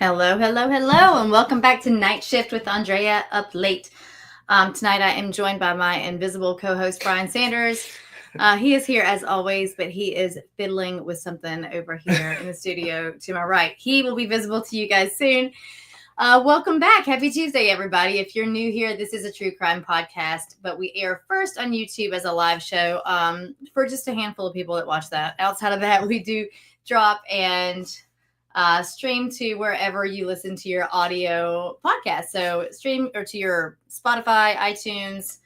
Hello, hello, hello, and welcome back to Nightshift with Andrea up late. Tonight I am joined by my invisible co-host, Brian Sanders. He is here as always, but he is fiddling with something over here in the studio to my right. He will be visible to you guys soon. Welcome back. Happy Tuesday, everybody. If you're new here, this is a true crime podcast, but we air first on YouTube as a live show for just a handful of people that watch that. Outside of that, we do drop and stream to wherever you listen to your audio podcast. So stream or to your Spotify, iTunes,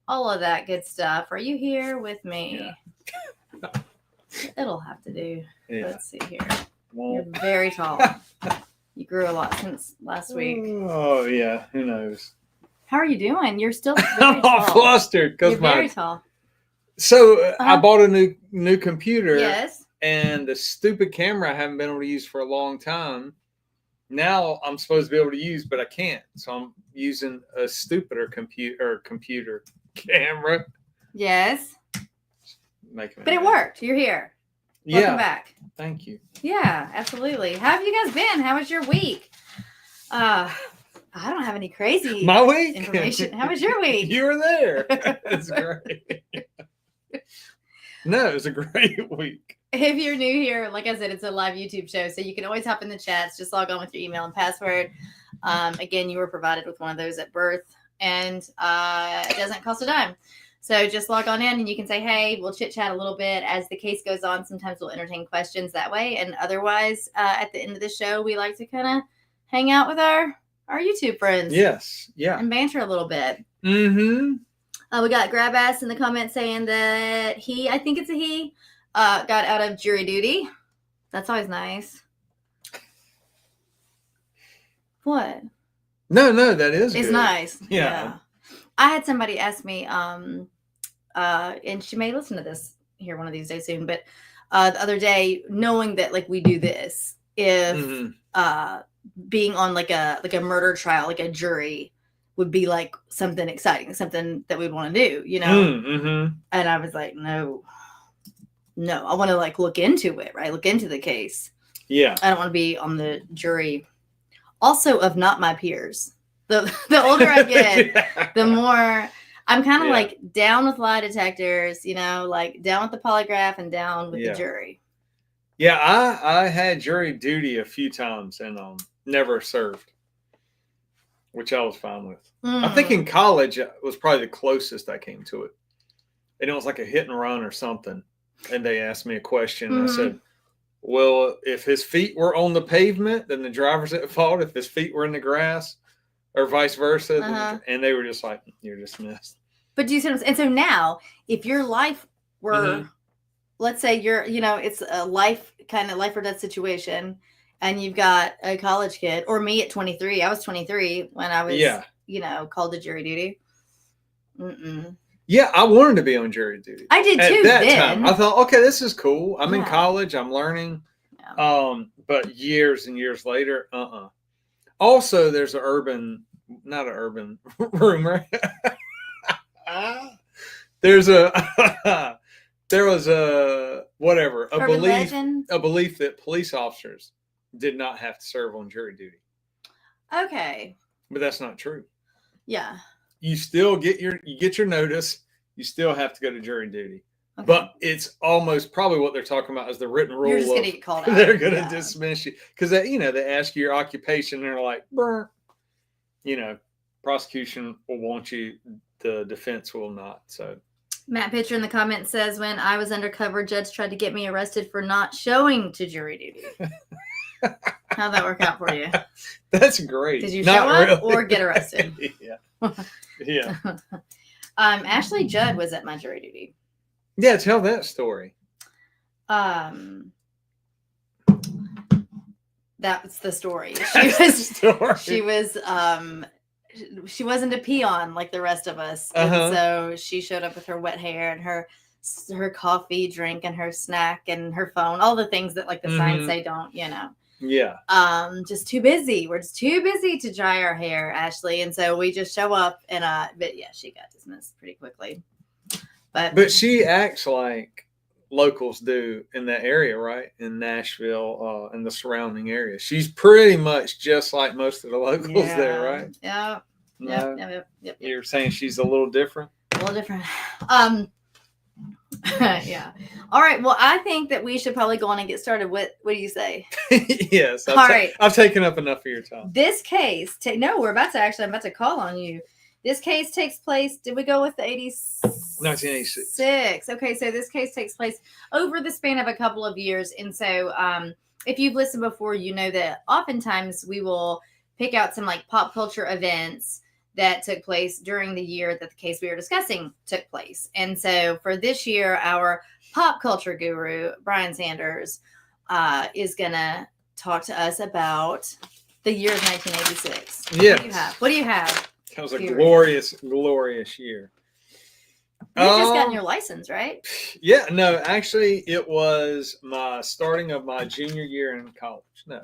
all of that good stuff. Are you here with me? Yeah. It'll have to do. Yeah. Let's see here. You're very tall. You grew a lot since last week. Oh, yeah. Who knows? How are you doing? You're still I'm all flustered because very tall. So I bought a new computer. Yes. And the stupid camera I haven't been able to use for a long time. Now I'm supposed to be able to use, but I can't. So I'm using a stupider computer camera. Yes. But it worked. You're here. Welcome back. Thank you. Yeah, absolutely. How have you guys been? How was your week? I don't have any crazy information. How was your week? You were there. It's great. No, it was a great week. If you're new here, like I said, it's a live YouTube show, so you can always hop in the chats. Just log on with your email and password. Again, you were provided with one of those at birth, and it doesn't cost a dime. So just log on in, and you can say, hey, we'll chit-chat a little bit as the case goes on. Sometimes we'll entertain questions that way, and otherwise, at the end of the show, we like to kind of hang out with our YouTube friends. Yes, yeah. And banter a little bit. Mm-hmm. We got Grab Ass in the comments saying that I think it's a he, got out of jury duty. That's always nice. What? No, that is It's good. nice. Yeah. I had somebody ask me, and she may listen to this here one of these days soon, but the other day, knowing that like we do this, if being on like a murder trial, like a jury, would be like something exciting, something that we'd want to do, you know? Mm-hmm. And I was like, no, I want to like look into it, right? Look into the case. Yeah. I don't want to be on the jury. Also of not my peers. The older I get, the more I'm kind of like down with lie detectors, you know, like down with the polygraph and down with the jury. Yeah, I had jury duty a few times and never served, which I was fine with. I think in college it was probably the closest I came to it. And it was like a hit and run or something. And they asked me a question. And I said, well, if his feet were on the pavement, then the driver's at fault. If his feet were in the grass or vice versa. And they were just like, you're dismissed. But do you see what I'm saying? And so now, if your life were, let's say you're, you know, it's a life or death situation, and you've got a college kid, or me at 23. I was 23 when I was, you know, called to jury duty. Yeah, I wanted to be on jury duty. I did too. At that time, I thought, okay, this is cool. I'm in college. I'm learning. Yeah. But years and years later, Also, there's not an urban rumor. There was a belief that police officers did not have to serve on jury duty. Okay. But that's not true. Yeah. You still get your notice. You still have to go to jury duty. Okay. But it's almost probably what they're talking about is the written rule. You're just going to get called out. They're going to dismiss you. Because, they ask you your occupation and they're like, burr. You know, prosecution will want you. The defense will not. So Matt Pitcher in the comments says, when I was undercover, judge tried to get me arrested for not showing to jury duty. How'd that work out for you? That's great. Did you show up or get arrested? Yeah. Ashley Judd was at my jury duty. Yeah, tell that story. That's the story. She wasn't a peon like the rest of us. And so she showed up with her wet hair and her coffee drink and her snack and her phone, all the things that like the signs say don't, you know. Yeah. Just too busy. We're just too busy to dry our hair, Ashley. And so we just show up and but yeah, she got dismissed pretty quickly. But she acts like locals do in that area, right? In Nashville and the surrounding area. She's pretty much just like most of the locals there, right? Yeah. No? Yep. You're saying she's a little different? A little different. Yeah. All right. Well, I think that we should probably go on and get started. What do you say? Yes. All right. I've taken up enough of your time. This case, I'm about to call on you. This case takes place, did we go with the 1986. Okay, so this case takes place over the span of a couple of years. And so if you've listened before, you know that oftentimes we will pick out some like pop culture events that took place during the year that the case we were discussing took place. And so for this year, our pop culture guru, Brian Sanders, is going to talk to us about the year of 1986. Yes. What do you have? That was a glorious, glorious year. You just gotten your license, right? Yeah, no, actually, it was my starting of my junior year in college. No.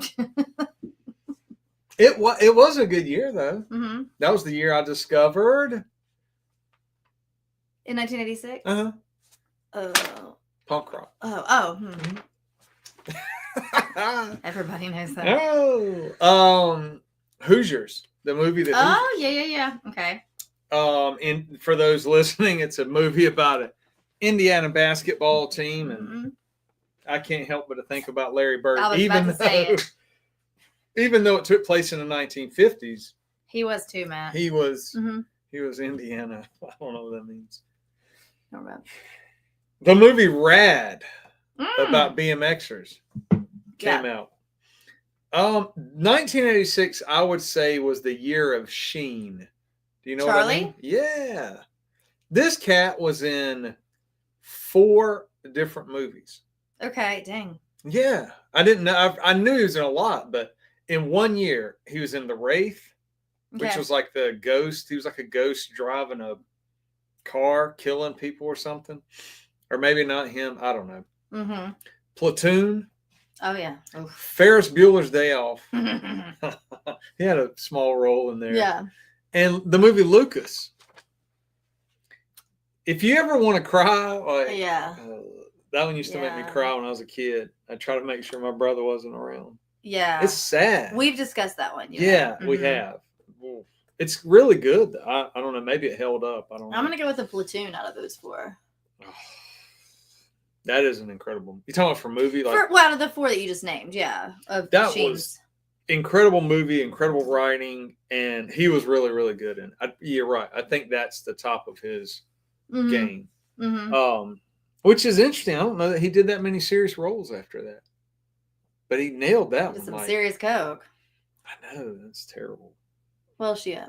It was a good year, though. Mm-hmm. That was the year I discovered. In 1986? Punk rock. Everybody knows that. Hoosiers, the movie that. Yeah. Okay. And for those listening, it's a movie about an Indiana basketball team, and I can't help but to think about Larry Bird, even though it took place in the 1950s. He was too, Matt. He was Indiana. I don't know what that means. I don't know. The movie Rad about BMXers came out. 1986, I would say, was the year of Sheen. Do you know Charlie? What I mean? Yeah. This cat was in 4 different movies. Okay, dang. Yeah. I didn't know. I knew he was in a lot, but in 1 year, he was in The Wraith, which was like the ghost. He was like a ghost driving a car, killing people or something. Or maybe not him. I don't know. Mm-hmm. Platoon. Oh, yeah. Oof. Ferris Bueller's Day Off. He had a small role in there. Yeah. And the movie Lucas. If you ever want to cry, that one used to make me cry when I was a kid. I try to make sure my brother wasn't around. Yeah. It's sad. We've discussed that one. We have. It's really good. I don't know. Maybe it held up. I don't know. I'm going to go with a Platoon out of those 4. That is an incredible. You talking about for movie? Out of the 4 that you just named, yeah. That was incredible movie, incredible writing, and he was really, really good in it. You're right. I think that's the top of his game. Mm-hmm. Which is interesting. I don't know that he did that many serious roles after that. But he nailed that one. Some serious coke. I know. That's terrible. Well, shit.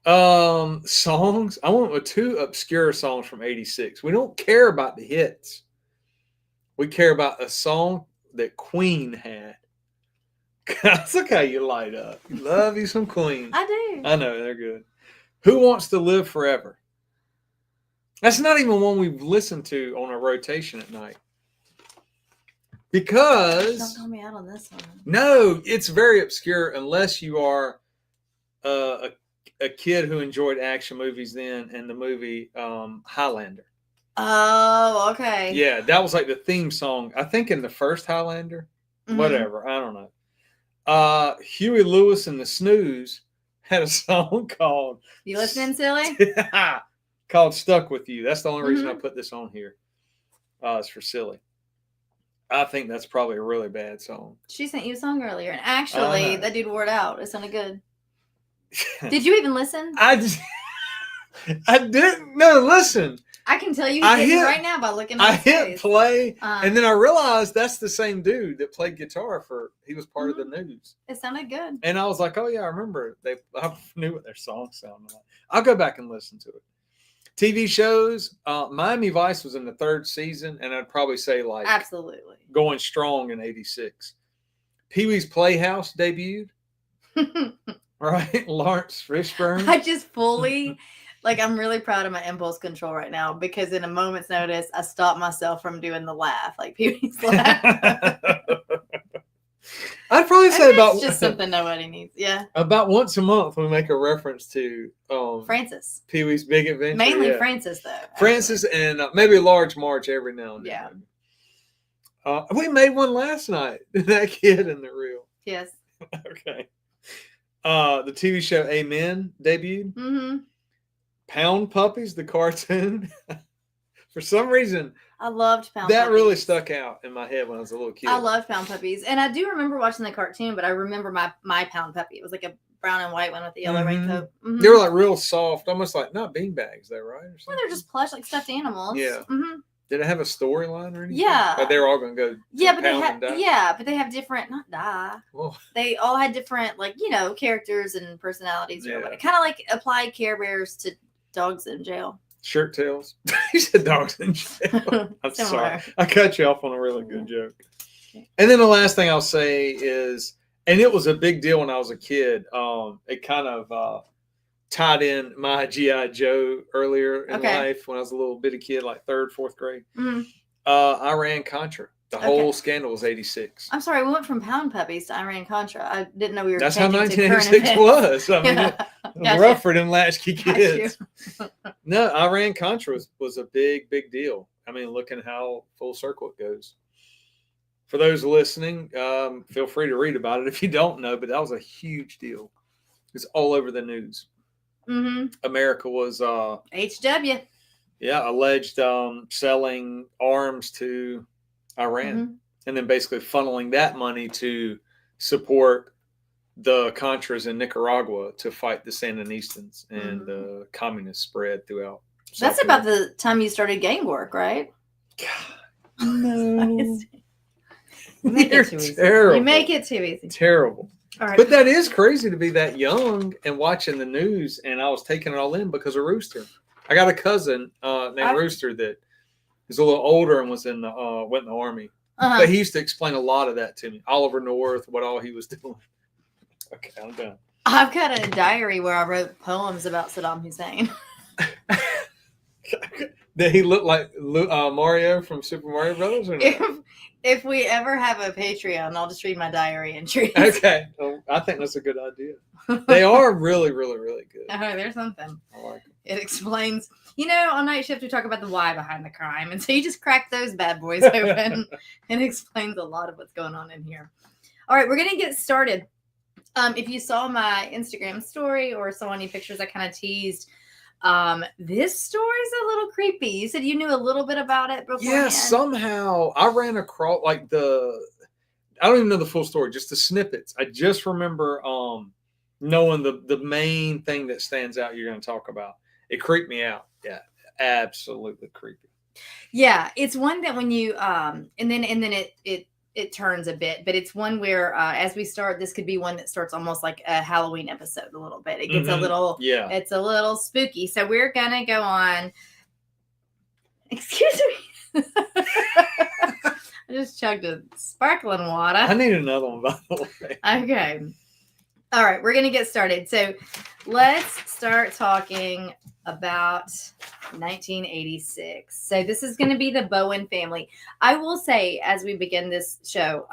Songs. I went with 2 obscure songs from 86. We don't care about the hits. We care about a song that Queen had. Look how you light up. You love you some Queen. I do. I know, they're good. Who Wants to Live Forever? That's not even one we've listened to on a rotation at night. Because... Don't call me out on this one. No, it's very obscure unless you are a kid who enjoyed action movies then and the movie Highlander. Oh, okay. Yeah, that was like the theme song. I think in the first Highlander. Whatever. I don't know. Huey Lewis and the Snooze had a song called... You listening, silly? Called Stuck With You. That's the only reason I put this on here. It's for silly. I think that's probably a really bad song. She sent you a song earlier, and actually, that dude wore it out. It sounded good. Did you even listen? I didn't. No, listen. I can tell you he did right now by looking at his face. I hit play, and then I realized that's the same dude that played guitar he was part of the News. It sounded good. And I was like, oh, yeah, I remember. I knew what their songs sounded like. I'll go back and listen to it. TV shows, Miami Vice was in the 3rd season, and I'd probably say absolutely going strong in 86. Pee-wee's Playhouse debuted. Right? Lawrence Fishburne. I just fully... I'm really proud of my impulse control right now because in a moment's notice, I stopped myself from doing the laugh, like Pee-wee's laugh. I'd probably say it's just something nobody needs. Yeah. About once a month, we make a reference to Francis. Pee-wee's Big Adventure. Mainly Francis, though. Francis and maybe Large Marge every now and then. Yeah. We made one last night. That kid in the reel. Yes. Okay. The TV show Amen debuted. Mm-hmm. Pound Puppies, the cartoon. For some reason, I loved Pound that Puppies. really stuck out in my head when I was a little kid. I loved Pound Puppies. And I do remember watching the cartoon, but I remember my Pound Puppy. It was like a brown and white one with the yellow raincoat. Mm-hmm. They were like real soft, almost like not beanbags, though, right? Or well, they're just plush, like stuffed animals. Yeah. Mm-hmm. Did it have a storyline or anything? Yeah. Like they were all going to go. Yeah, but they have different, not die. Whoa. They all had different, like, characters and personalities. Yeah. Kind of like applied Care Bears to dogs in jail. Shirt tails. You said dogs in jail. I'm sorry. I cut you off on a really good joke. Okay. And then the last thing I'll say is, and it was a big deal when I was a kid. It kind of tied in my G.I. Joe earlier in life when I was a little bitty kid, like 3rd, 4th grade. Mm-hmm. Iran-Contra. The whole scandal was 86. I'm sorry, we went from Pound Puppies to Iran-Contra. I didn't know we were. That's how 1986 was. I mean, it was rough for them latchkey kids. No, Iran-Contra was a big, big deal. I mean, look at how full circle it goes. For those listening, feel free to read about it if you don't know, but that was a huge deal. It's all over the news. Mm-hmm. America was HW. Yeah, alleged selling arms to Iran, and then basically funneling that money to support the Contras in Nicaragua to fight the Sandinistans and the communist spread throughout. That's about the time you started gang work, right? God, no. You make it too easy. Terrible. You make it too easy. Terrible. All right. But that is crazy to be that young and watching the news, and I was taking it all in because of Rooster. I got a cousin named Rooster that is a little older and was in the went in the army. But he used to explain a lot of that to me. Oliver North, what all he was doing. Okay, I'm done. I've got a diary where I wrote poems about Saddam Hussein. Did he look like Mario from Super Mario Brothers? Or no? If we ever have a Patreon, I'll just read my diary entries. Okay, well, I think that's a good idea. They are really, really, really good. Oh, there's something. I like them. It explains, on Night Shift we talk about the why behind the crime, and so you just crack those bad boys open, and it explains a lot of what's going on in here. All right, we're gonna get started. If you saw my Instagram story or saw any pictures, I kind of teased. This story's a little creepy. You said you knew a little bit about it before. Yeah, somehow I ran across I don't even know the full story, just the snippets. I just remember knowing the main thing that stands out you're going to talk about. It creeped me out. Yeah, absolutely creepy. Yeah, it's one that when you and then it turns a bit, but it's one where as we start, this could be one that starts almost like a Halloween episode a little bit. It gets a little, it's a little spooky. So we're gonna go on. Excuse me. I just chugged a sparkling water. I need another one, by the way. Okay. All right, we're gonna get started. So let's start talking about 1986. So this is going to be the Bowen family. I will say, as we begin this show,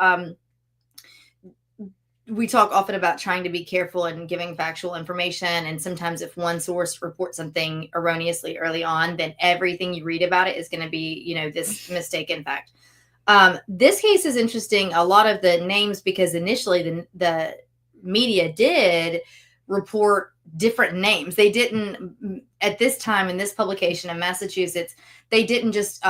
we talk often about trying to be careful and giving factual information. And sometimes if one source reports something erroneously early on, then everything you read about it is going to be, this mistaken fact. This case is interesting. A lot of the names, because initially the media did report different names. They didn't, at this time in this publication in Massachusetts, they didn't just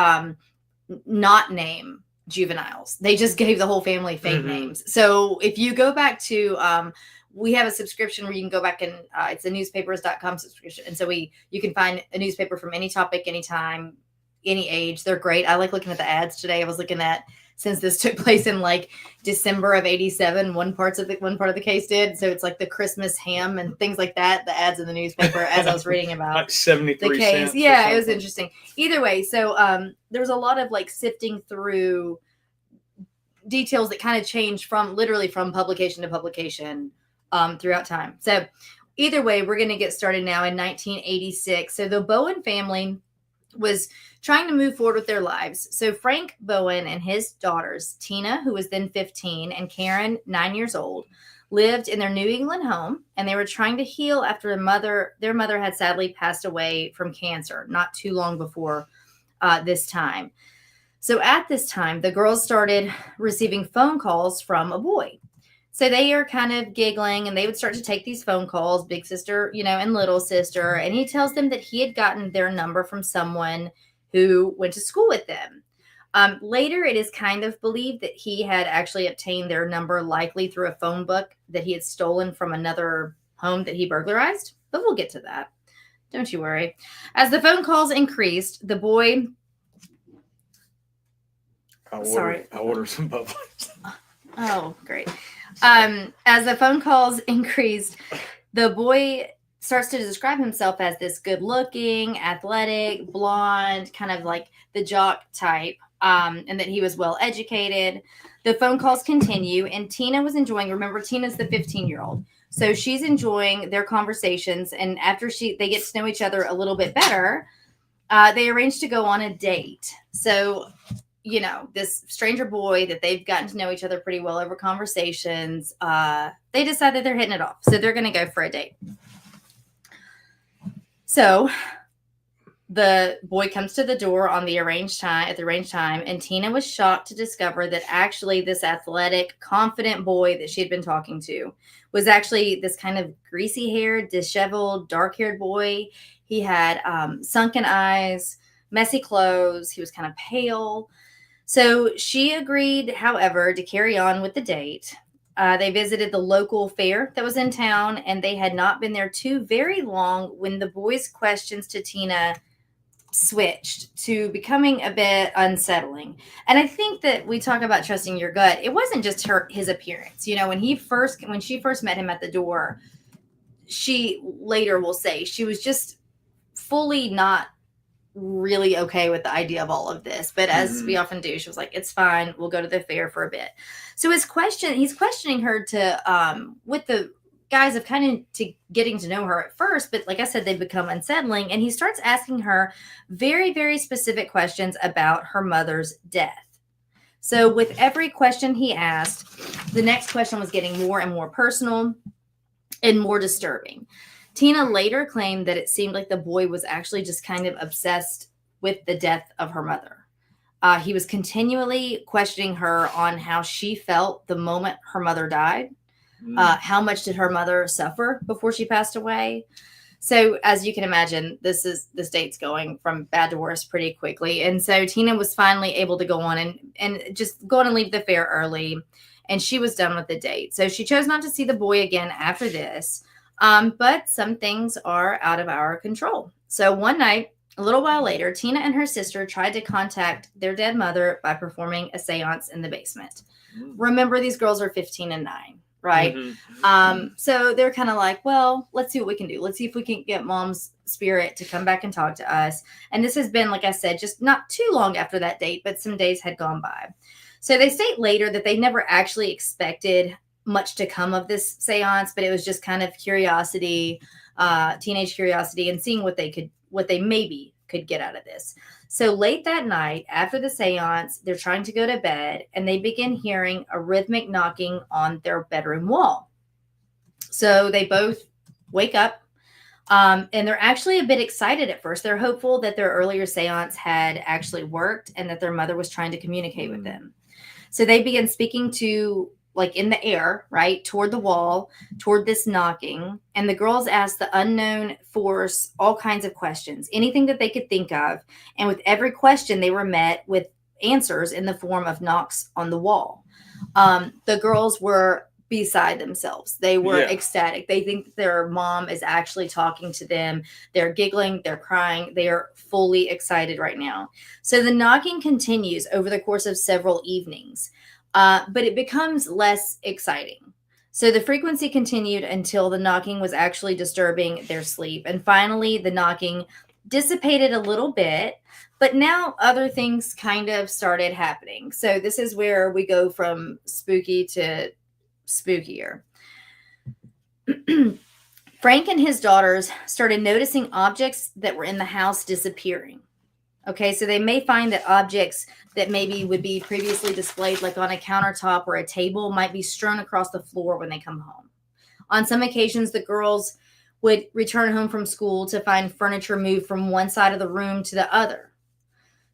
not name juveniles. They just gave the whole family fake names. So if you go back to, we have a subscription where you can go back and it's a newspapers.com subscription. And so you can find a newspaper from any topic, anytime, any age. They're great. I like looking at the ads today. I was looking at, since this took place in like December of 87, one part of the case did. So it's like the Christmas ham and things like that, the ads in the newspaper as I was reading about like 73 the case. cents. Yeah, it was interesting. Either way, so there was a lot of like sifting through details that kind of changed from publication to publication throughout time. So either way, we're going to get started now in 1986. So the Bowen family was trying to move forward with their lives. So Frank Bowen and his daughters, Tina, who was then 15, and Karen, 9 years old, lived in their New England home, and they were trying to heal after their mother had sadly passed away from cancer not too long before this time. So at this time, the girls started receiving phone calls from a boy. So they are kind of giggling, and they would start to take these phone calls, big sister, and little sister. And he tells them that he had gotten their number from someone who went to school with them. Later, it is kind of believed that he had actually obtained their number, likely through a phone book that he had stolen from another home that he burglarized. But we'll get to that. Don't you worry. As the phone calls increased, the boy... I ordered some bubbles. Oh, great. As the phone calls increased, the boy starts to describe himself as this good-looking, athletic, blonde, kind of like the jock type, and that he was well-educated. The phone calls continue, and Tina was enjoying. Remember, Tina's the 15-year-old, so she's enjoying their conversations. And after they get to know each other a little bit better, they arrange to go on a date. So, this stranger boy that they've gotten to know each other pretty well over conversations, they decide that they're hitting it off. So they're going to go for a date. So the boy comes to the door at the arranged time, and Tina was shocked to discover that actually this athletic, confident boy that she had been talking to was actually this kind of greasy-haired, disheveled, dark-haired boy. He had sunken eyes, messy clothes. He was kind of pale. So she agreed, however, to carry on with the date. They visited the local fair that was in town, and they had not been there too very long when the boys' questions to Tina switched to becoming a bit unsettling. And I think that we talk about trusting your gut. It wasn't just his appearance. When she first met him at the door, she later will say she was just fully not really okay with the idea of all of this. But as we often do, she was like, it's fine. We'll go to the fair for a bit. So he's questioning her to, with the guise of kind of to getting to know her at first. But like I said, they become unsettling. And he starts asking her very, very specific questions about her mother's death. So with every question he asked, the next question was getting more and more personal and more disturbing. Tina later claimed that it seemed like the boy was actually just kind of obsessed with the death of her mother. He was continually questioning her on how she felt the moment her mother died. How much did her mother suffer before she passed away? So as you can imagine, this date's going from bad to worse pretty quickly. And so Tina was finally able to go on and just go on and leave the fair early. And she was done with the date. So she chose not to see the boy again after this. But some things are out of our control. So one night, a little while later, Tina and her sister tried to contact their dead mother by performing a seance in the basement. Remember, these girls are 15 and 9, right? So they're kind of like, well, let's see what we can do. Let's see if we can get mom's spirit to come back and talk to us. And this has been, like I said, just not too long after that date, but some days had gone by. So they state later that they never actually expected much to come of this seance, but it was just kind of curiosity, teenage curiosity, and seeing what they maybe could get out of this. So late that night, after the seance, they're trying to go to bed, and they begin hearing a rhythmic knocking on their bedroom wall. So they both wake up, and they're actually a bit excited at first. They're hopeful that their earlier seance had actually worked and that their mother was trying to communicate with them. So they begin speaking to, like, in the air, right, toward the wall, toward this knocking. And the girls asked the unknown force all kinds of questions, anything that they could think of. And with every question, they were met with answers in the form of knocks on the wall. The girls were beside themselves. They were ecstatic. They think their mom is actually talking to them. They're giggling. They're crying. They are fully excited right now. So the knocking continues over the course of several evenings. But it becomes less exciting. So the frequency continued until the knocking was actually disturbing their sleep. And finally, the knocking dissipated a little bit, but now other things kind of started happening. So this is where we go from spooky to spookier. Frank and his daughters started noticing objects that were in the house disappearing. Okay, so they may find that objects that maybe would be previously displayed like on a countertop or a table might be strewn across the floor when they come home. On some occasions, the girls would return home from school to find furniture moved from one side of the room to the other.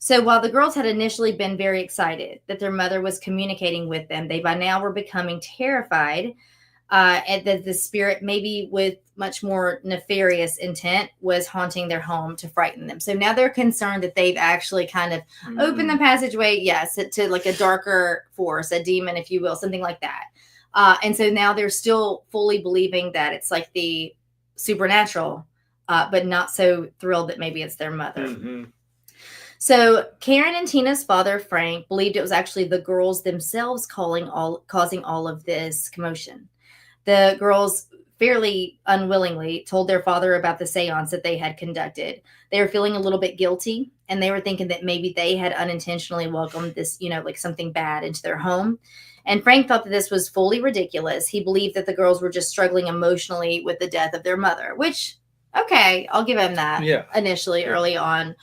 So while the girls had initially been very excited that their mother was communicating with them, they by now were becoming terrified and that the spirit, maybe with much more nefarious intent, was haunting their home to frighten them. So now they're concerned that they've actually kind of opened the passageway, yes, to like a darker force, a demon, if you will, something like that. And so now they're still fully believing that it's like the supernatural, but not so thrilled that maybe it's their mother. Mm-hmm. So Karen and Tina's father, Frank, believed it was actually the girls themselves causing all of this commotion. The girls fairly unwillingly told their father about the seance that they had conducted. They were feeling a little bit guilty, and they were thinking that maybe they had unintentionally welcomed this, like something bad into their home. And Frank thought that this was fully ridiculous. He believed that the girls were just struggling emotionally with the death of their mother, which, okay, I'll give him that initially, early on.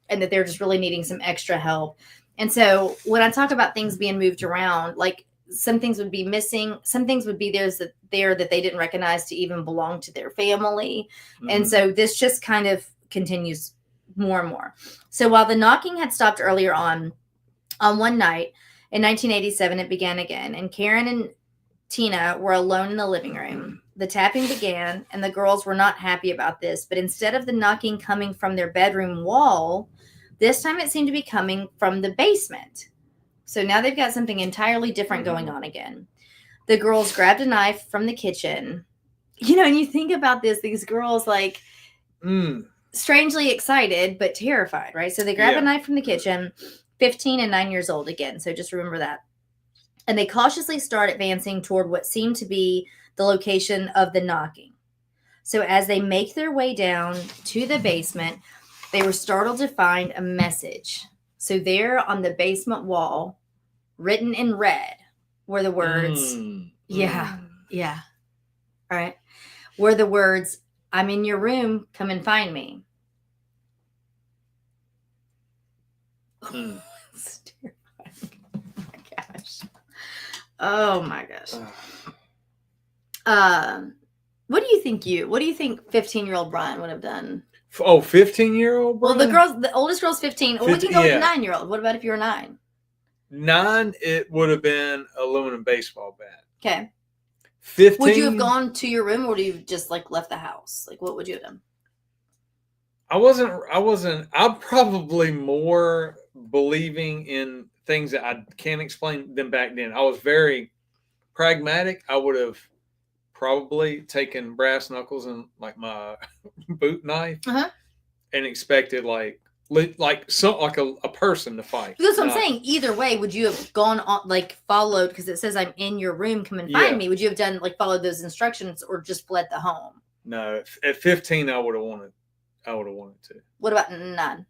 And that they're just really needing some extra help. And so when I talk about things being moved around, like some things would be missing, some things would be there that they didn't recognize to even belong to their family. Mm-hmm. And so this just kind of continues more and more. So while the knocking had stopped earlier on one night in 1987, it began again. And Karen and Tina were alone in the living room. The tapping began, and the girls were not happy about this. But instead of the knocking coming from their bedroom wall, this time it seemed to be coming from the basement. So now they've got something entirely different going on again. The girls grabbed a knife from the kitchen. And you think about this, these girls like strangely excited, but terrified, right? So they grab a knife from the kitchen, 15 and 9 years old again. So just remember that. And they cautiously start advancing toward what seemed to be the location of the knocking. So as they make their way down to the basement, they were startled to find a message. So there on the basement wall, written in red, were the words, all right, were the words, "I'm in your room, come and find me." It's terrifying. Oh my gosh. Oh my gosh. What do you think 15-year-old Brian would have done? Oh, 15-year-old Brian? Well, the oldest girl's 15. Well, we can go with 9-year-old. What about if you were 9? 9, it would have been aluminum baseball bat. Okay. 15. Would you have gone to your room, or would you have just like left the house? Like, what would you have done? I'm probably more believing in things that I can't explain than back then. I was very pragmatic. I would have probably taken brass knuckles and like my boot knife and expected like a person to fight. That's what I'm saying. Either way, would you have gone on, like followed, because it says I'm in your room, come and find me. Would you have done like followed those instructions, or just fled the home? No, at 15 I would have wanted to. What about 9?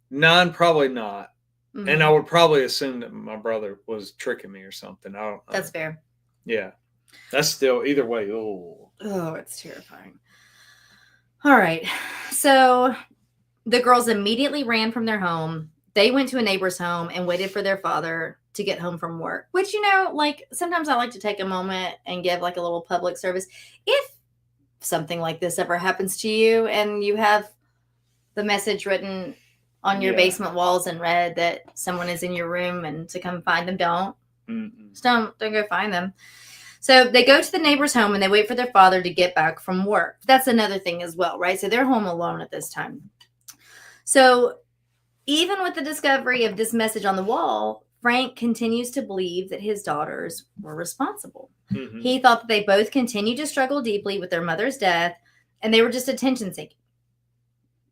9, probably not. Mm-hmm. And I would probably assume that my brother was tricking me or something. I don't know. That's fair. Yeah. That's still, either way. Oh, it's terrifying. All right. So the girls immediately ran from their home. They went to a neighbor's home and waited for their father to get home from work, which, like sometimes I like to take a moment and give like a little public service. If something like this ever happens to you and you have the message written on your basement walls in red that someone is in your room and to come find them, don't go find them. So they go to the neighbor's home and they wait for their father to get back from work. That's another thing as well, right? So they're home alone at this time. So even with the discovery of this message on the wall, Frank continues to believe that his daughters were responsible. Mm-hmm. He thought that they both continued to struggle deeply with their mother's death, and they were just attention seeking.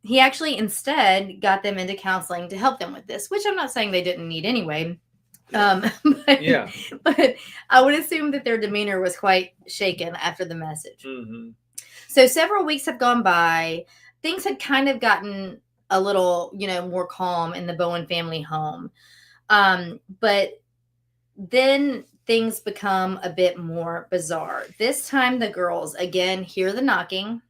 He actually instead got them into counseling to help them with this, which I'm not saying they didn't need anyway. But I would assume that their demeanor was quite shaken after the message. Mm-hmm. So several weeks have gone by. Things had kind of gotten a little, more calm in the Bowen family home. But then things become a bit more bizarre. This time the girls again hear the knocking,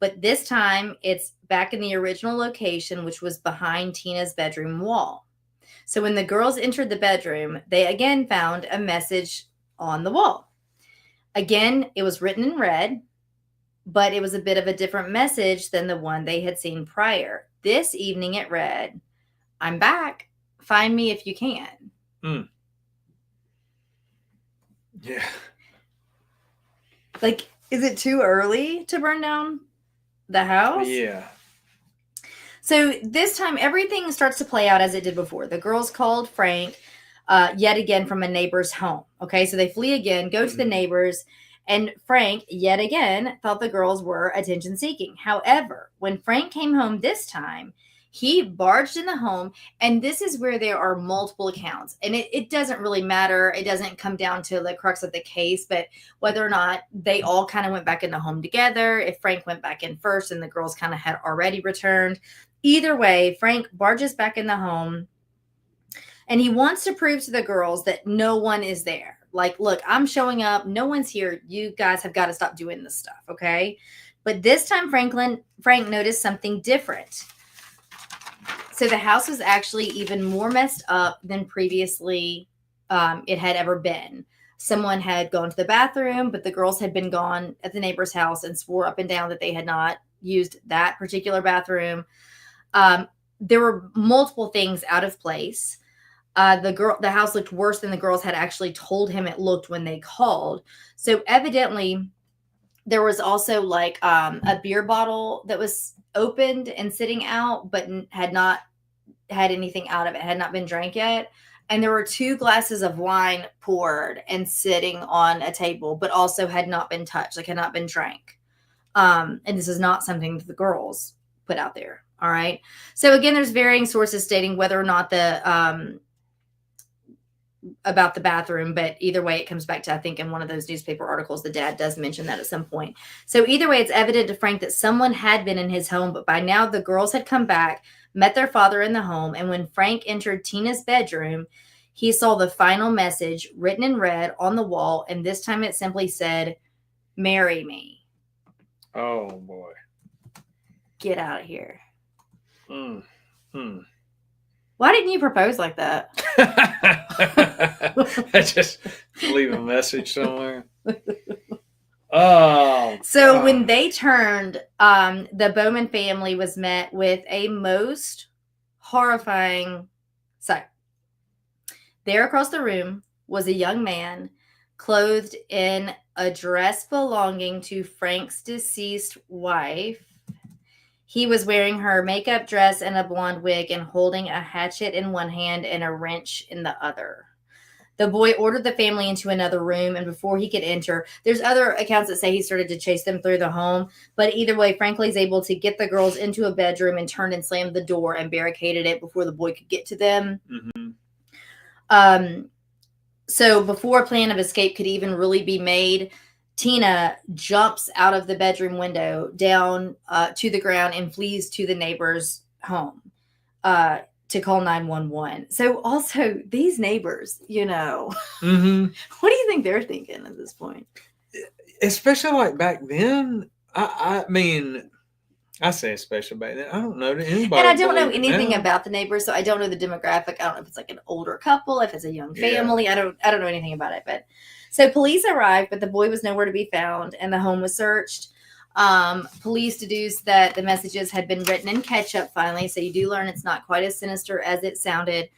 but this time it's back in the original location, which was behind Tina's bedroom wall. So when the girls entered the bedroom, they again found a message on the wall. Again, it was written in red, but it was a bit of a different message than the one they had seen prior. This evening it read, "I'm back. Find me if you can." Yeah. Like, is it too early to burn down the house? Yeah. So this time, everything starts to play out as it did before. The girls called Frank yet again from a neighbor's home. Okay, so they flee again, go to the neighbors, and Frank, yet again, thought the girls were attention seeking. However, when Frank came home this time, he barged in the home, and this is where there are multiple accounts. And it doesn't really matter. It doesn't come down to the crux of the case, but whether or not they all kind of went back in the home together, if Frank went back in first and the girls kind of had already returned. Either way, Frank barges back in the home, and he wants to prove to the girls that no one is there. Like, look, I'm showing up. No one's here. You guys have got to stop doing this stuff, okay? But this time, Frank noticed something different. So the house was actually even more messed up than previously it had ever been. Someone had gone to the bathroom, but the girls had been gone at the neighbor's house and swore up and down that they had not used that particular bathroom. There were multiple things out of place. The house looked worse than the girls had actually told him it looked when they called. So evidently there was also like a beer bottle that was opened and sitting out, but had not had anything out of it, had not been drank yet. And there were 2 glasses of wine poured and sitting on a table, but also had not been touched, like had not been drank. And this is not something that the girls put out there. All right. So again, there's varying sources stating whether or not about the bathroom, but either way, it comes back to, I think in one of those newspaper articles, the dad does mention that at some point. So either way, it's evident to Frank that someone had been in his home, but by now the girls had come back, met their father in the home. And when Frank entered Tina's bedroom, he saw the final message written in red on the wall. And this time it simply said, "Marry me." Oh boy. Get out of here. Why didn't you propose like that? Just leave a message somewhere. Oh. So when they turned, the Bowman family was met with a most horrifying sight. There across the room was a young man clothed in a dress belonging to Frank's deceased wife. He was wearing her makeup dress and a blonde wig and holding a hatchet in one hand and a wrench in the other. The boy ordered the family into another room, and before he could enter, there's other accounts that say he started to chase them through the home. But either way, Franklin's able to get the girls into a bedroom and turned and slammed the door and barricaded it before the boy could get to them. So before a plan of escape could even really be made, Tina jumps out of the bedroom window down to the ground and flees to the neighbor's home to call 911. So also these neighbors, what do you think they're thinking at this point? Especially like back then. I mean, I say especially back then. I don't know anybody. And I don't know anything about the neighbors, so I don't know the demographic. I don't know if it's like an older couple, if it's a young family. Yeah. I don't know anything about it. But so police arrived, but the boy was nowhere to be found, and the home was searched. Police deduced that the messages had been written in ketchup finally, so you do learn it's not quite as sinister as it sounded.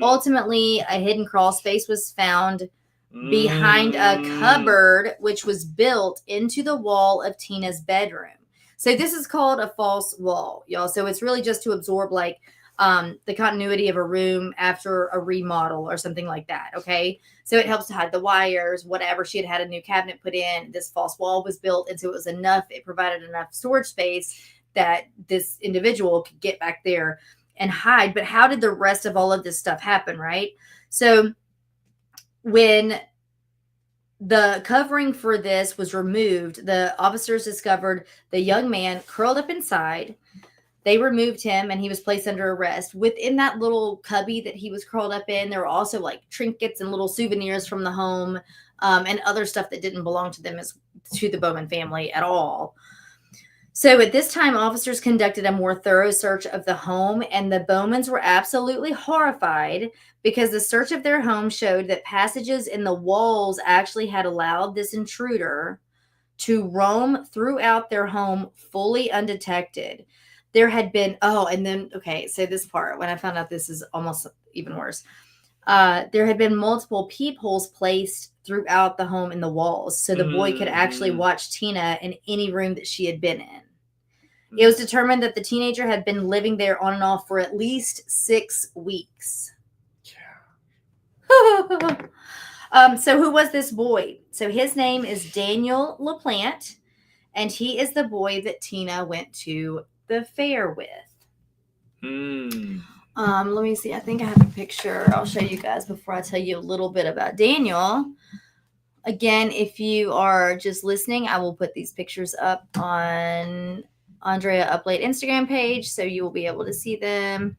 Ultimately, a hidden crawl space was found behind a cupboard, which was built into the wall of Tina's bedroom. So this is called a false wall, y'all. So it's really just to absorb like the continuity of a room after a remodel or something like that. Okay. So it helps to hide the wires, whatever. She had a new cabinet put in. This false wall was built. And so it was enough. It provided enough storage space that this individual could get back there and hide. But how did the rest of all of this stuff happen? Right. So when the covering for this was removed, the officers discovered the young man curled up inside. They removed him and he was placed under arrest. Within that little cubby that he was curled up in, there were also like trinkets and little souvenirs from the home and other stuff that didn't belong to them, to the Bowman family at all. So at this time, officers conducted a more thorough search of the home, and the Bowmans were absolutely horrified because the search of their home showed that passages in the walls actually had allowed this intruder to roam throughout their home fully undetected. there had been, so this part, when I found out, this is almost even worse. There had been multiple peepholes placed throughout the home in the walls, so the boy could actually watch Tina in any room that she had been in. It was determined that the teenager had been living there on and off for at least 6 weeks. Yeah. So who was this boy? So his name is Daniel LaPlante, and he is the boy that Tina went to the fair with. Let me see. I think I have a picture. I'll show you guys before I tell you a little bit about Daniel. Again, if you are just listening, I will put these pictures up on Andrea Up Late Instagram page, so you will be able to see them.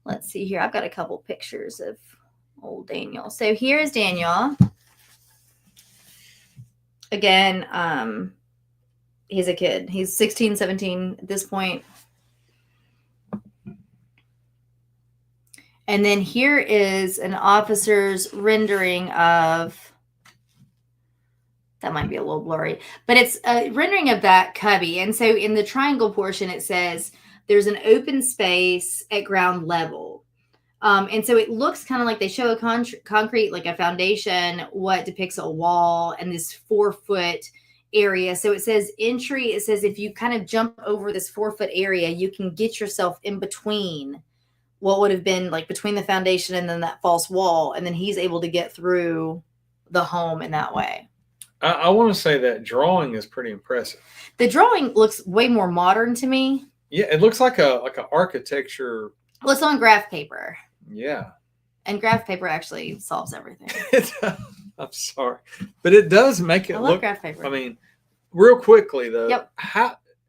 Let's see here. I've got a couple pictures of old Daniel. So here's Daniel. Again, he's a kid. He's 16, 17 at this point. And then here is an officer's rendering of, that might be a little blurry, but it's a rendering of that cubby. And so in the triangle portion, it says there's an open space at ground level. And so it looks kind of like they show a concrete, like a foundation, what depicts a wall and this 4-foot area. So it says entry. It says if you kind of jump over this 4-foot area, you can get yourself in between what would have been like between the foundation and then that false wall. And then he's able to get through the home in that way. I want to say that drawing is pretty impressive. The drawing looks way more modern to me. Yeah, it looks like a architecture. Well, it's on graph paper. Yeah. And graph paper actually solves everything. I'm sorry. But it does make it look. Graph paper. I mean, real quickly though. Yep.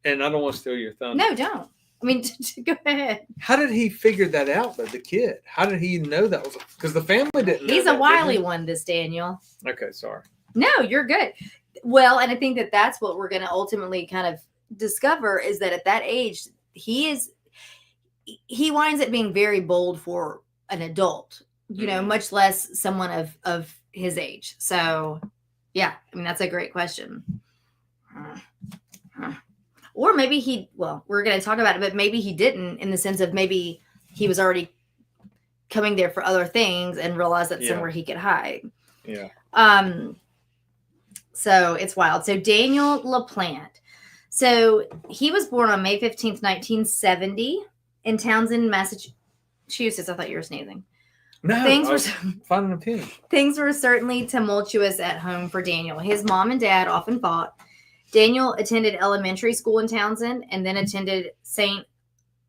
And I don't want to steal your thunder. No, don't. I mean, go ahead. How did he figure that out, though, the kid? How did he know that was? Because the family didn't know. He's a wily one, this Daniel. Okay, sorry. No, you're good. Well, and I think that that's what we're going to ultimately kind of discover is that at that age, he winds up being very bold for an adult, you know, much less someone of his age. So, yeah, I mean, that's a great question. Or maybe we're going to talk about it, but maybe he didn't, in the sense of maybe he was already coming there for other things and realized that somewhere he could hide. Yeah. So it's wild. So Daniel LaPlante. So he was born on May 15th, 1970 in Townsend, Massachusetts. I thought you were sneezing. No, things were finding a pin. Things were certainly tumultuous at home for Daniel. His mom and dad often fought. Daniel attended elementary school in Townsend and then attended St.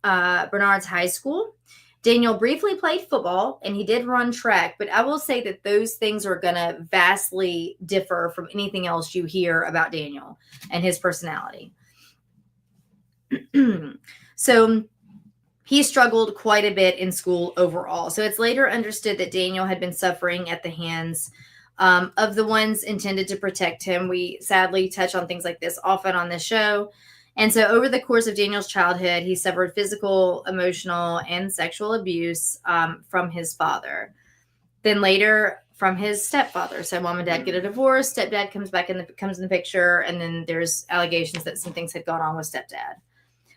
Bernard's High School. Daniel briefly played football and he did run track, but I will say that those things are going to vastly differ from anything else you hear about Daniel and his personality. So he struggled quite a bit in school overall. So it's later understood that Daniel had been suffering at the hands of the ones intended to protect him. We sadly touch on things like this often on this show. And so over the course of Daniel's childhood, he suffered physical, emotional, and sexual abuse from his father. Then later from his stepfather. So mom and dad get a divorce. Stepdad comes in the picture. And then there's allegations that some things had gone on with stepdad.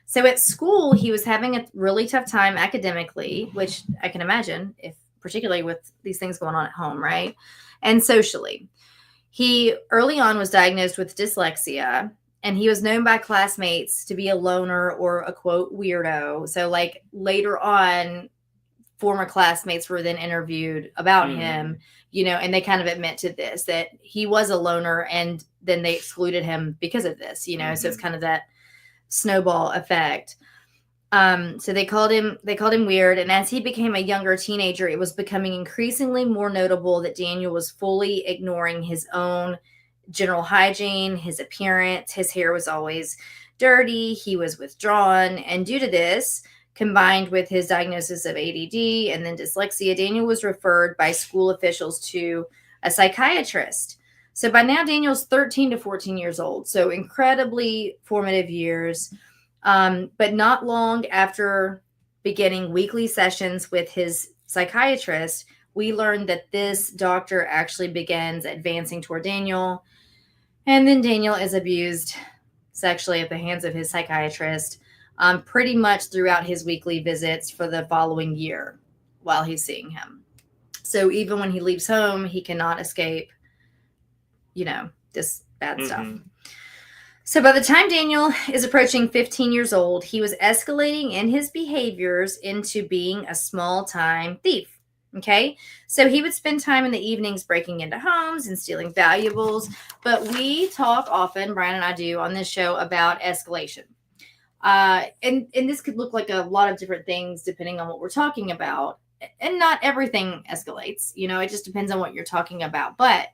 So at school, he was having a really tough time academically, which I can imagine, if particularly with these things going on at home, right? And socially. He early on was diagnosed with dyslexia, and he was known by classmates to be a loner or a, quote, weirdo. So like later on, former classmates were then interviewed about him, you know, and they kind of admit to this, that he was a loner, and then they excluded him because of this, you know, so it's kind of that snowball effect. So they called him weird. And as he became a younger teenager, it was becoming increasingly more notable that Daniel was fully ignoring his own general hygiene, his appearance. His hair was always dirty. He was withdrawn. And due to this, combined with his diagnosis of ADD and then dyslexia, Daniel was referred by school officials to a psychiatrist. So by now, Daniel's 13 to 14 years old. So incredibly formative years. But not long after beginning weekly sessions with his psychiatrist, we learned that this doctor actually begins advancing toward Daniel. And then Daniel is abused sexually at the hands of his psychiatrist. pretty much throughout his weekly visits for the following year while he's seeing him. So even when he leaves home, he cannot escape, this bad stuff. So by the time Daniel is approaching 15 years old, he was escalating in his behaviors into being a small-time thief. Okay, so he would spend time in the evenings breaking into homes and stealing valuables. But we talk often, Brian and I do, on this show about escalation. And this could look like a lot of different things depending on what we're talking about. And not everything escalates. It just depends on what you're talking about. But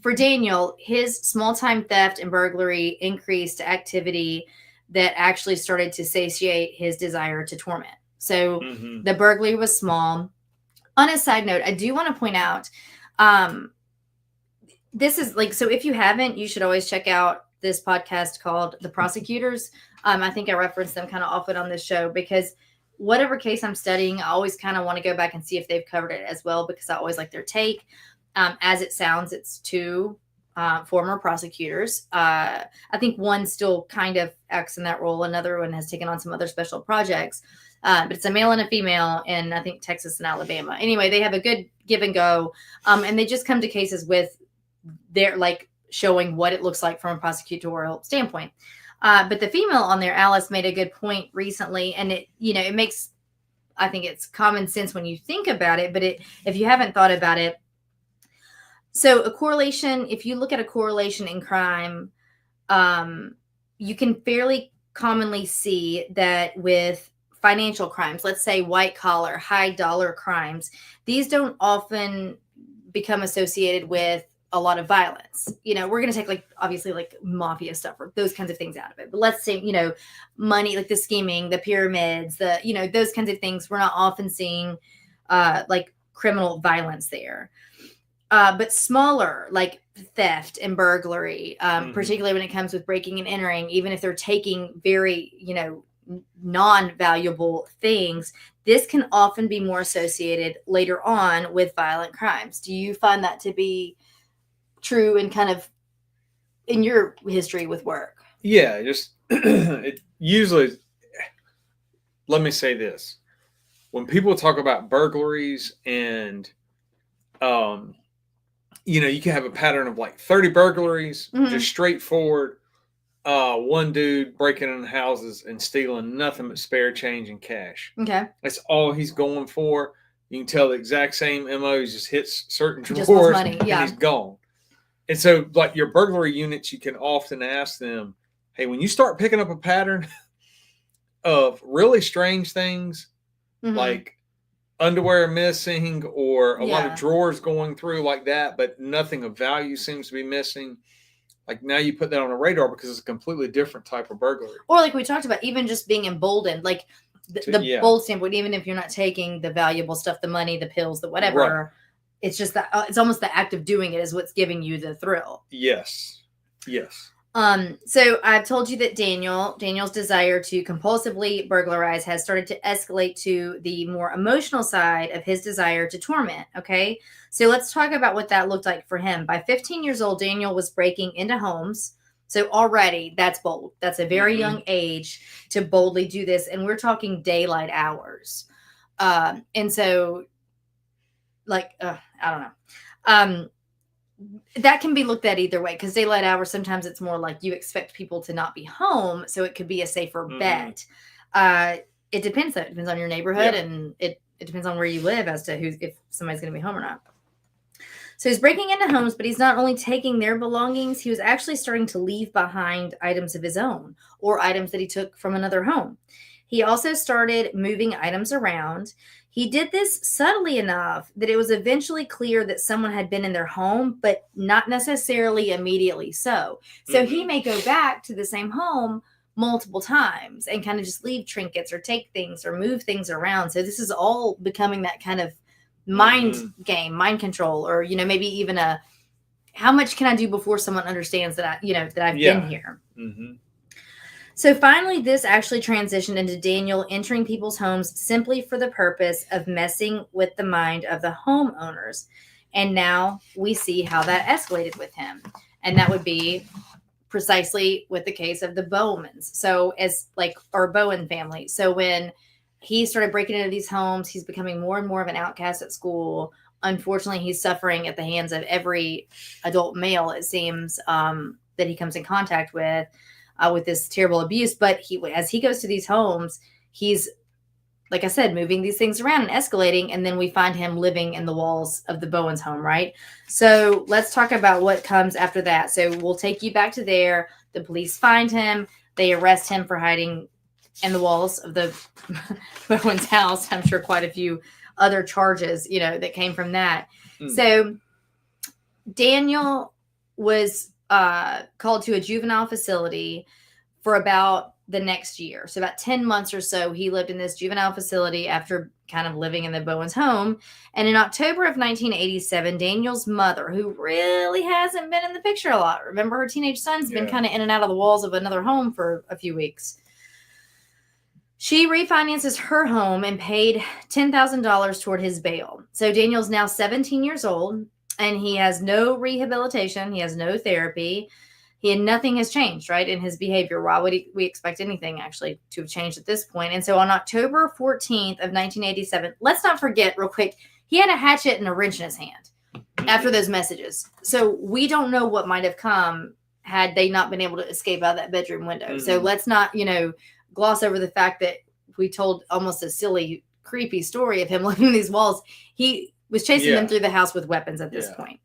for Daniel, his small-time theft and burglary increased to activity that actually started to satiate his desire to torment. So the burglary was small. On a side note, I do want to point out, this is so if you haven't, you should always check out this podcast called The Prosecutors. I think I reference them kind of often on this show because whatever case I'm studying, I always kind of want to go back and see if they've covered it as well because I always like their take. As it sounds, it's two former prosecutors. I think one still kind of acts in that role. Another one has taken on some other special projects. But it's a male and a female in, I think, Texas and Alabama. Anyway, they have a good give and go. And they just come to cases with their, showing what it looks like from a prosecutorial standpoint. But the female on there, Alice, made a good point recently. And it makes, I think it's common sense when you think about it. But if you haven't thought about it, so a correlation, if you look at a correlation in crime, you can fairly commonly see that with financial crimes, let's say white collar, high dollar crimes, these don't often become associated with a lot of violence. We're going to take obviously mafia stuff or those kinds of things out of it. But let's say, money, the scheming, the pyramids, those kinds of things, we're not often seeing criminal violence there. But smaller, like theft and burglary, particularly when it comes with breaking and entering, even if they're taking very, non-valuable things, this can often be more associated later on with violent crimes. Do you find that to be true and kind of in your history with work? Yeah, just it usually, let me say this. When people talk about burglaries and, you can have a pattern of 30 burglaries, just straightforward. One dude breaking in houses and stealing nothing but spare change and cash. Okay. That's all he's going for. You can tell the exact same MO. He just hits certain drawers and he's gone. And so, your burglary units, you can often ask them, hey, when you start picking up a pattern of really strange things, like underwear missing or a lot of drawers going through like that, but nothing of value seems to be missing. Now you put that on a radar because it's a completely different type of burglary. Or we talked about, even just being emboldened, the bold standpoint, even if you're not taking the valuable stuff, the money, the pills, the whatever, right. It's just that it's almost the act of doing it is what's giving you the thrill. Yes. So I've told you that Daniel's desire to compulsively burglarize has started to escalate to the more emotional side of his desire to torment. Okay. So let's talk about what that looked like for him. By 15 years old, Daniel was breaking into homes. So already that's bold. That's a very young age to boldly do this. And we're talking daylight hours. And so I don't know. That can be looked at either way because daylight hours, sometimes it's more like you expect people to not be home. So it could be a safer bet. It depends though. It depends on your neighborhood and it depends on where you live as to if somebody's going to be home or not. So he's breaking into homes, but he's not only taking their belongings, he was actually starting to leave behind items of his own or items that he took from another home. He also started moving items around. He did this subtly enough that it was eventually clear that someone had been in their home, but not necessarily immediately so. So he may go back to the same home multiple times and kind of just leave trinkets or take things or move things around. So this is all becoming that kind of mind game, mind control, or, maybe even how much can I do before someone understands that that I've been here. So finally, this actually transitioned into Daniel entering people's homes simply for the purpose of messing with the mind of the homeowners. And now we see how that escalated with him. And that would be precisely with the case of the Bowmans. So as like our Bowen family. So when he started breaking into these homes, he's becoming more and more of an outcast at school. Unfortunately, he's suffering at the hands of every adult male, it seems, that he comes in contact with this terrible abuse. But as he goes to these homes, he's, like I said, moving these things around and escalating. And then we find him living in the walls of the Bowens home, right? So let's talk about what comes after that. So we'll take you back to there. The police find him. They arrest him for hiding in the walls of the Bowens house. I'm sure quite a few other charges, that came from that. So Daniel was called to a juvenile facility for about the next year. So about 10 months or so, he lived in this juvenile facility after kind of living in the Bowens home. And in October of 1987, Daniel's mother, who really hasn't been in the picture a lot, remember her teenage son's been kind of in and out of the walls of another home for a few weeks. She refinances her home and paid $10,000 toward his bail. So Daniel's now 17 years old, and he has no rehabilitation. He has no therapy. Nothing has changed, right, in his behavior. Why would we expect anything actually to have changed at this point? And so on October 14th of 1987, let's not forget real quick, he had a hatchet and a wrench in his hand after those messages. So we don't know what might have come had they not been able to escape out of that bedroom window. So let's not, gloss over the fact that we told almost a silly, creepy story of him living in these walls. He was chasing them through the house with weapons at this point.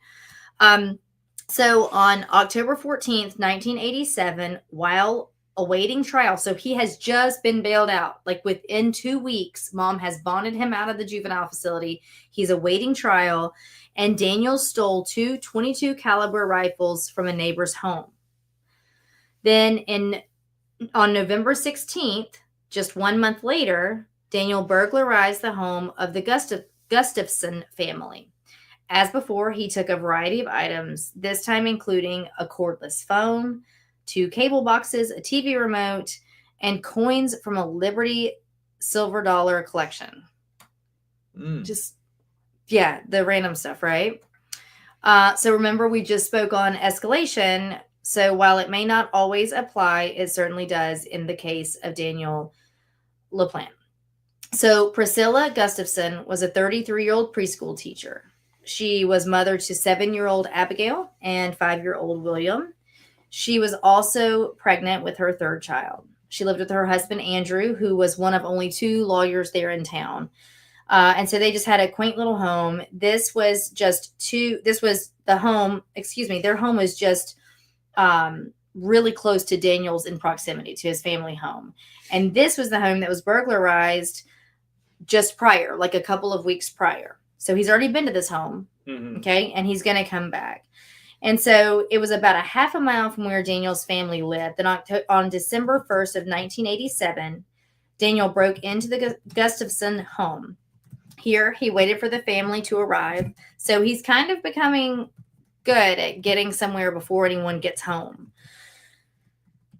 So on October 14th, 1987, while awaiting trial, so he has just been bailed out. Like within 2 weeks, mom has bonded him out of the juvenile facility. He's awaiting trial, and Daniel stole 2 .22 caliber rifles from a neighbor's home. Then on November 16th, just 1 month later, Daniel burglarized the home of the Gustafson family. As before, he took a variety of items, this time including a cordless phone, 2 cable boxes, a TV remote, and coins from a Liberty silver dollar collection. The random stuff, right? So remember, we just spoke on escalation. So while it may not always apply, it certainly does in the case of Daniel LaPlante. So Priscilla Gustafson was a 33-year-old preschool teacher. She was mother to 7-year-old Abigail and 5-year-old William. She was also pregnant with her 3rd child. She lived with her husband, Andrew, who was one of only 2 lawyers there in town. And so they just had a quaint little home. Their home was just really close to Daniel's in proximity to his family home. And this was the home that was burglarized just prior, like a couple of weeks prior. So he's already been to this home, okay, and he's going to come back. And so it was about a half a mile from where Daniel's family lived. And on December 1st of 1987, Daniel broke into the Gustafson home. Here, he waited for the family to arrive. So he's kind of becoming good at getting somewhere before anyone gets home.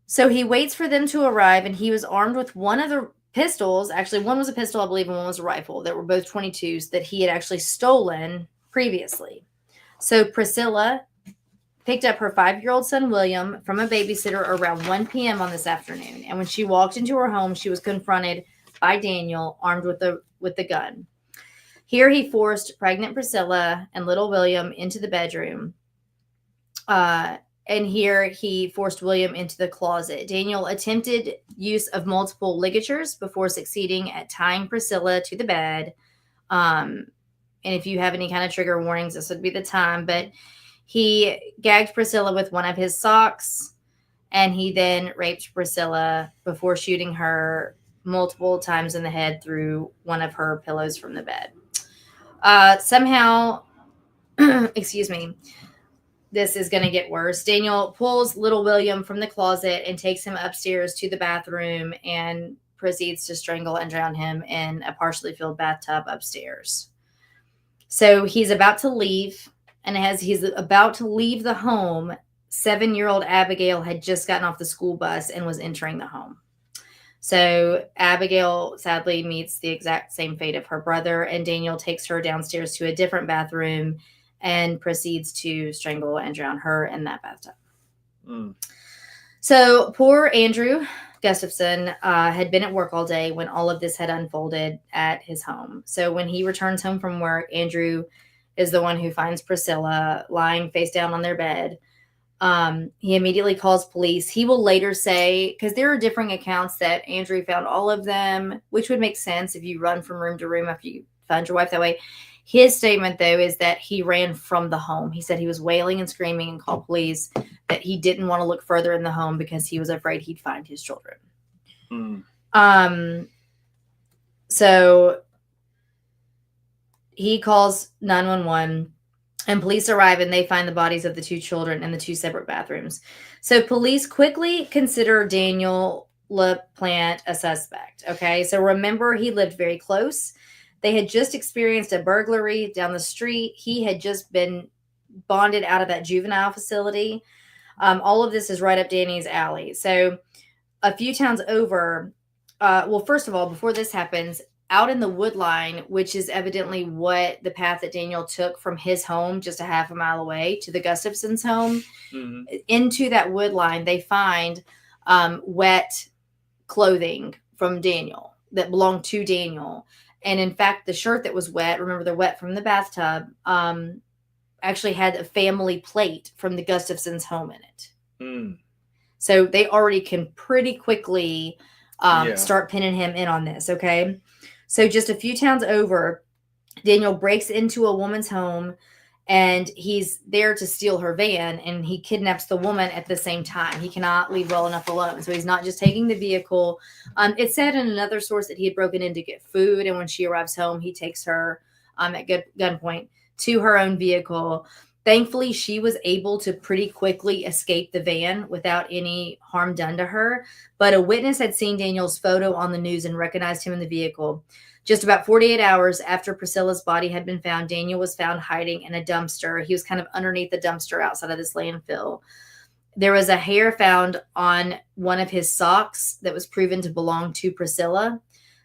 So he waits for them to arrive, and he was armed with one of the pistols. Actually, one was a pistol, I believe, and one was a rifle that were both 22s that he had actually stolen previously. So Priscilla picked up her 5-year-old son, William, from a babysitter around 1 p.m. on this afternoon. And when she walked into her home, she was confronted by Daniel, armed with the gun. Here he forced pregnant Priscilla and little William into the bedroom. And here he forced William into the closet. Daniel attempted use of multiple ligatures before succeeding at tying Priscilla to the bed. And if you have any kind of trigger warnings, this would be the time. But he gagged Priscilla with one of his socks, and he then raped Priscilla before shooting her multiple times in the head through one of her pillows from the bed. Somehow, excuse me, this is going to get worse. Daniel pulls little William from the closet and takes him upstairs to the bathroom and proceeds to strangle and drown him in a partially filled bathtub upstairs. So he's about to leave, and as he's about to leave the home, 7-year-old Abigail had just gotten off the school bus and was entering the home. So Abigail sadly meets the exact same fate of her brother, and Daniel takes her downstairs to a different bathroom and proceeds to strangle and drown her in that bathtub. So poor Andrew Gustafson had been at work all day when all of this had unfolded at his home. So when he returns home from work, Andrew is the one who finds Priscilla lying face down on their bed. He immediately calls police. He will later say, because there are differing accounts that Andrew found all of them, which would make sense if you run from room to room after you find your wife that way. His statement, though, is that he ran from the home. He said he was wailing and screaming and called police, that he didn't want to look further in the home because he was afraid he'd find his children. So he calls 911. And police arrive and they find the bodies of the two children in the two separate bathrooms. So police quickly consider Daniel LaPlante a suspect. Okay, so remember, he lived very close. They had just experienced a burglary down the street. He had just been bonded out of that juvenile facility. All of this is right up Danny's alley. So a few towns over, well, first of all, before this happens, out in the wood line, which is evidently what the path that Daniel took from his home just a half a mile away to the Gustafsons' home, into that wood line, they find wet clothing from Daniel that belonged to Daniel. And in fact, the shirt that was wet, remember they're wet from the bathtub, actually had a family plate from the Gustafsons' home in it. So they already can pretty quickly start pinning him in on this, okay? So just a few towns over, Daniel breaks into a woman's home and he's there to steal her van, and he kidnaps the woman at the same time. He cannot leave well enough alone. So he's not just taking the vehicle. It said in another source that he had broken in to get food, and when she arrives home, he takes her at gunpoint to her own vehicle. Thankfully, she was able to pretty quickly escape the van without any harm done to her. But a witness had seen Daniel's photo on the news and recognized him in the vehicle. Just about 48 hours after Priscilla's body had been found, Daniel was found hiding in a dumpster. He was kind of underneath the dumpster outside of this landfill. There was a hair found on one of his socks that was proven to belong to Priscilla.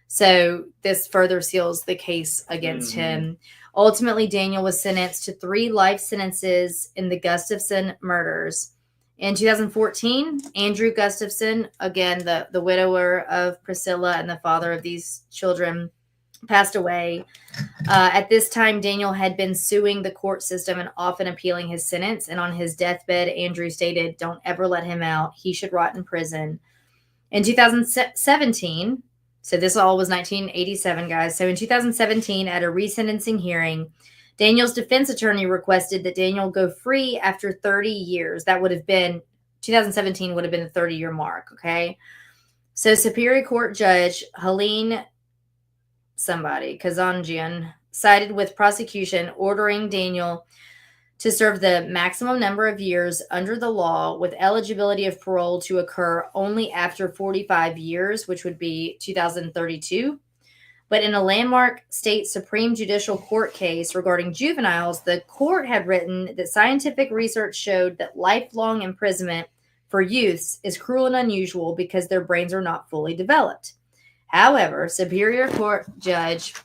So this further seals the case against him. Ultimately, Daniel was sentenced to 3 life sentences in the Gustafson murders. In 2014, Andrew Gustafson, again, the widower of Priscilla and the father of these children, passed away. At this time, Daniel had been suing the court system and often appealing his sentence. And on his deathbed, Andrew stated, "Don't ever let him out. He should rot in prison." In 2017, so this all was 1987, guys. So in 2017, at a resentencing hearing, Daniel's defense attorney requested that Daniel go free after 30 years. That would have been, 2017 would have been the 30-year mark, okay? So Superior Court Judge Helene Kazanjian sided with prosecution, ordering Daniel to serve the maximum number of years under the law, with eligibility of parole to occur only after 45 years, which would be 2032. But in a landmark state Supreme Judicial Court case regarding juveniles, the court had written that scientific research showed that lifelong imprisonment for youths is cruel and unusual because their brains are not fully developed. However, the Superior Court judge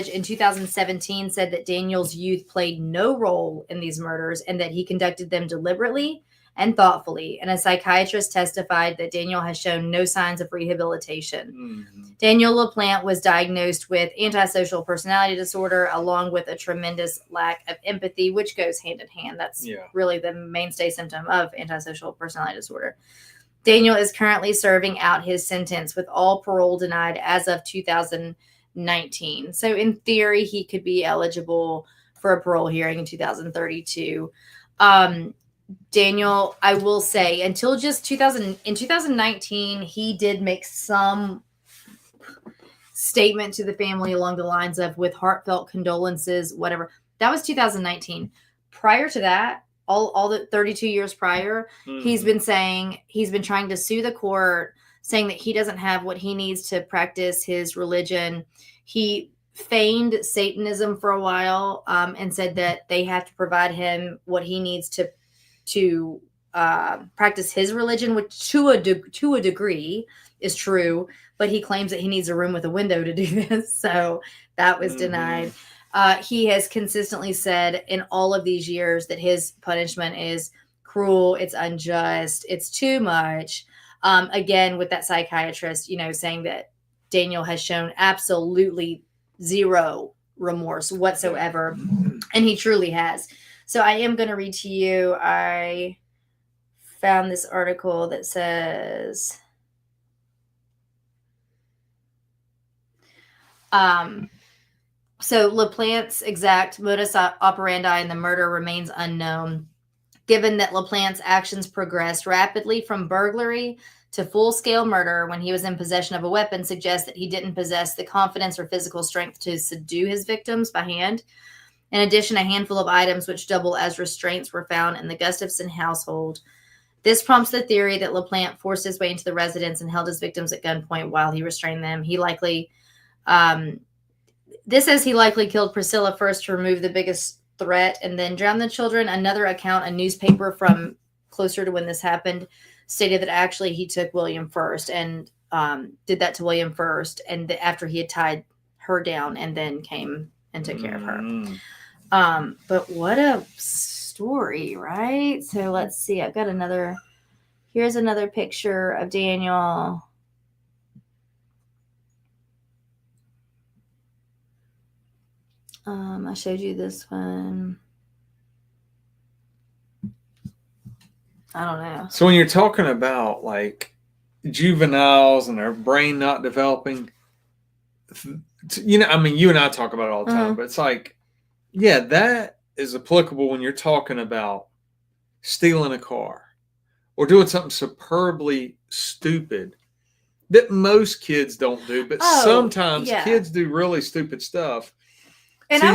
in 2017 said that Daniel's youth played no role in these murders and that he conducted them deliberately and thoughtfully. And a psychiatrist testified that Daniel has shown no signs of rehabilitation. Daniel LaPlante was diagnosed with antisocial personality disorder, along with a tremendous lack of empathy, which goes hand in hand. That's really the mainstay symptom of antisocial personality disorder. Daniel is currently serving out his sentence with all parole denied as of 2019. So in theory, he could be eligible for a parole hearing in 2032. Daniel, I will say, until just in 2019, he did make some statement to the family along the lines of, with heartfelt condolences, whatever. That was 2019. Prior to that, all the 32 years prior, he's been trying to sue the court, saying that he doesn't have what he needs to practice his religion. He feigned Satanism for a while, and said that they have to provide him what he needs to practice his religion, which to a degree is true, but he claims that he needs a room with a window to do this. So that was denied. He has consistently said in all of these years that his punishment is cruel, it's unjust, it's too much. Again, with that psychiatrist, saying that Daniel has shown absolutely zero remorse whatsoever, and he truly has. So I am going to read to you. I found this article that says, so LaPlante's exact modus operandi in the murder remains unknown, given that LaPlante's actions progressed rapidly from burglary to full-scale murder when he was in possession of a weapon suggests that he didn't possess the confidence or physical strength to subdue his victims by hand. In addition, a handful of items which double as restraints were found in the Gustafson household. This prompts the theory that LaPlante forced his way into the residence and held his victims at gunpoint while he restrained them. This says he likely killed Priscilla first to remove the biggest threat and then drowned the children. Another account, a newspaper from closer to when this happened, stated that actually he took William first and did that to William first, and after he had tied her down and then came and took care of her. But what a story, right? So let's see. Here's another picture of Daniel. I showed you this one. I don't know. So when you're talking about like juveniles and their brain not developing, you and I talk about it all the time, but it's like, yeah, that is applicable when you're talking about stealing a car or doing something superbly stupid that most kids don't do, but sometimes kids do really stupid stuff. And so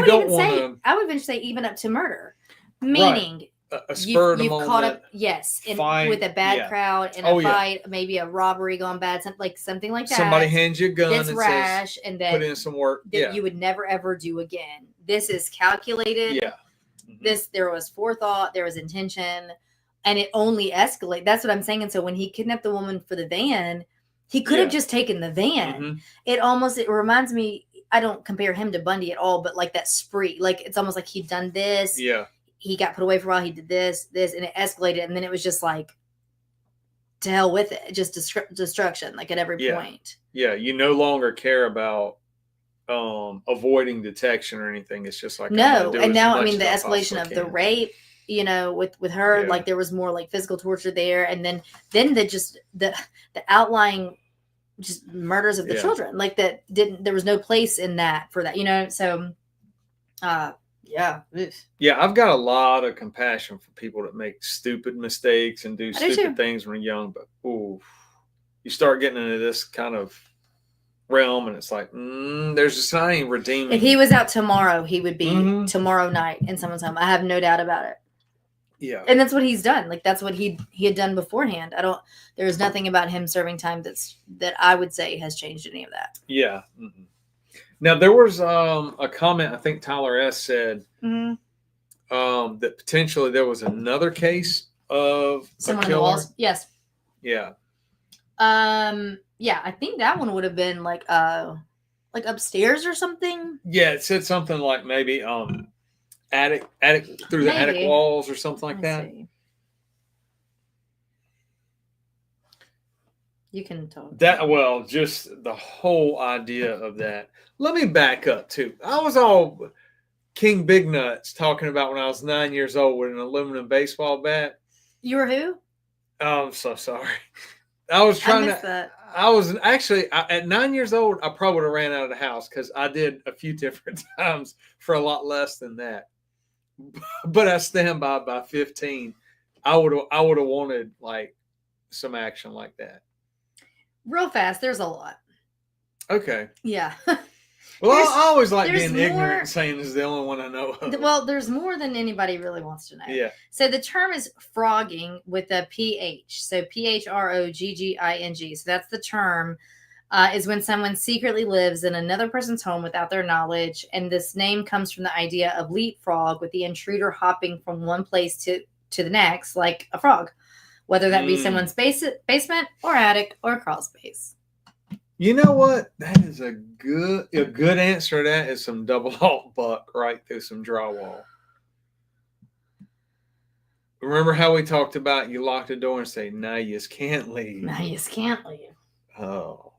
I would even say even up to murder, meaning a spur of the moment, caught up, with a bad crowd in a fight, maybe a robbery gone bad, something like that. Somebody hands you a gun and rash, says, and that put in some work that you would never ever do again. This is calculated. Yeah, there was forethought, there was intention, and it only escalated. That's what I'm saying. And so when he kidnapped the woman for the van, he could have just taken the van. It reminds me. I don't compare him to Bundy at all, but like that spree, like it's almost like he'd done this. Yeah. He got put away for a while. He did this, and it escalated. And then it was just like, to hell with it. Just destruction, like at every point. Yeah. You no longer care about avoiding detection or anything. It's just like, no. And now, the escalation of the rape, with her, like there was more like physical torture there. And then the outlying just murders of the children, like there was no place in that for that, so I've got a lot of compassion for people that make stupid mistakes and do stupid things when you're young, but you start getting into this kind of realm and it's like there's just not any redeeming. If he was out tomorrow, he would be tomorrow night in someone's home. I have no doubt about it. Yeah. And that's what he's done. Like that's what he had done beforehand. There's nothing about him serving time that I would say has changed any of that. Yeah. Mm-hmm. Now there was a comment I think Tyler S said that potentially there was another case of someone in the walls. Yes. Yeah. I think that one would have been like upstairs or something. Yeah, it said something like maybe attic through the attic walls or something like that. See. You can talk. Just the whole idea of that. Let me back up too. I was all King Big Nuts talking about when I was 9 years old with an aluminum baseball bat. You were who? Oh, I'm so sorry. I was trying that. I was actually at 9 years old. I probably would have ran out of the house because I did a few different times for a lot less than that. But I stand by 15. I would have wanted like some action like that. Real fast. There's a lot. Okay. Yeah. Well, I always like being ignorant and saying this is the only one I know of. Well, there's more than anybody really wants to know. Yeah. So the term is frogging with a PH. So PHROGGING. So that's the term. Is when someone secretly lives in another person's home without their knowledge. And this name comes from the idea of leapfrog, with the intruder hopping from one place to the next, like a frog, whether that be someone's basement or attic or crawl space. You know what? That is a good answer to that is some double alt buck right through some drywall. Remember how we talked about you lock the door and say, "No, you just can't leave." No, you just can't leave. Oh.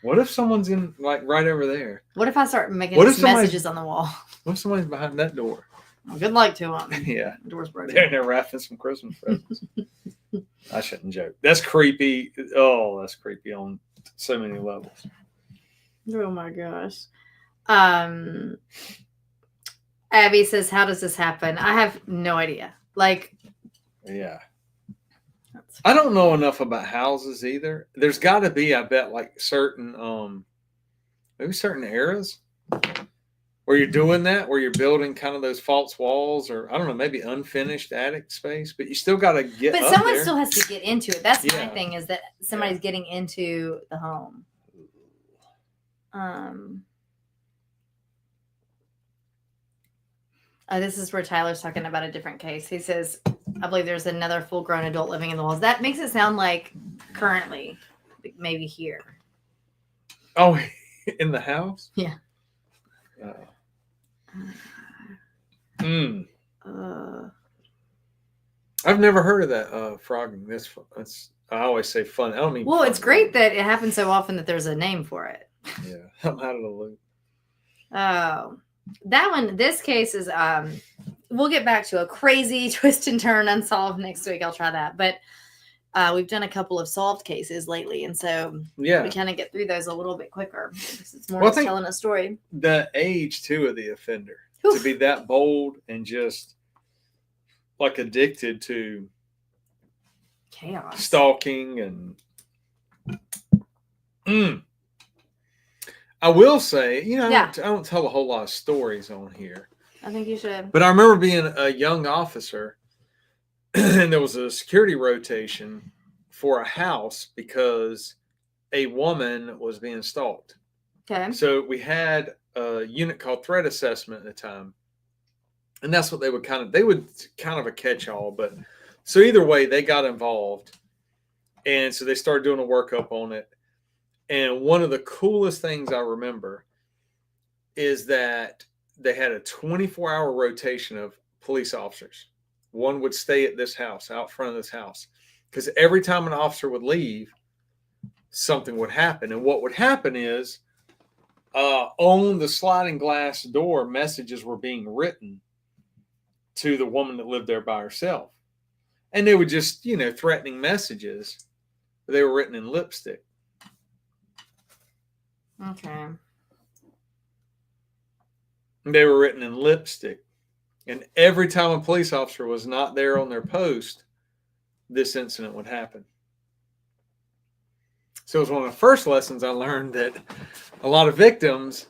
What if someone's in like right over there? What if I start making messages on the wall? What if somebody's behind that door? Well, good luck to them. Yeah. The door's broken. They're wrapping some Christmas presents. I shouldn't joke. That's creepy. Oh, that's creepy on so many levels. Oh my gosh. Abby says, how does this happen? I have no idea. Like, yeah. I don't know enough about houses either. There's got to be, I bet, like certain, maybe certain eras where you're doing that, where you're building kind of those false walls, or I don't know, maybe unfinished attic space, but you still got to get. But up someone there. still has to get into it. That's my thing, is that somebody's getting into the home. This is where Tyler's talking about a different case. He says, I believe there's another full-grown adult living in the walls. That makes it sound like currently, maybe here. Oh, in the house? Yeah. I've never heard of that frogging. That's I always say fun. I don't mean. Well, it's great that it happens so often that there's a name for it. Yeah, I'm out of the loop. Oh, that one. This case is. We'll get back to a crazy twist and turn unsolved next week. I'll try that, but we've done a couple of solved cases lately, and so we kind of get through those a little bit quicker. It's more just telling a story. The age too of the offender to be that bold and just like addicted to chaos, stalking, and I will say, I don't tell a whole lot of stories on here. I think you should. But I remember being a young officer, and there was a security rotation for a house because a woman was being stalked. Okay. So we had a unit called threat assessment at the time. And that's what they would kind of a catch-all. But so either way, they got involved. And so they started doing a workup on it. And one of the coolest things I remember is that they had a 24-hour rotation of police officers. One would stay at this house, out front of this house. Because every time an officer would leave, something would happen. And what would happen is on the sliding glass door, messages were being written to the woman that lived there by herself. And they were just, threatening messages. But they were written in lipstick. Okay. They were written in lipstick. And every time a police officer was not there on their post, this incident would happen. So it was one of the first lessons I learned that a lot of victims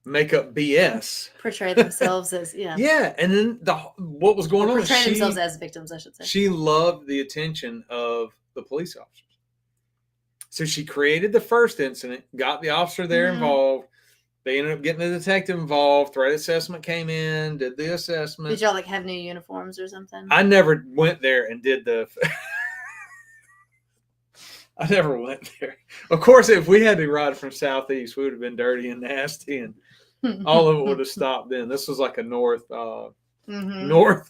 make up BS. Portray themselves as, Yeah, and then what was going on? Portray themselves as victims, I should say. She loved the attention of the police officers. So she created the first incident, got the officer there involved. They ended up getting the detective involved. Threat assessment came in, did the assessment. Did y'all have new uniforms or something? I never went there and did the... I never went there. Of course, if we had to ride from Southeast, we would have been dirty and nasty, and all of it would have stopped then. This was like a north side of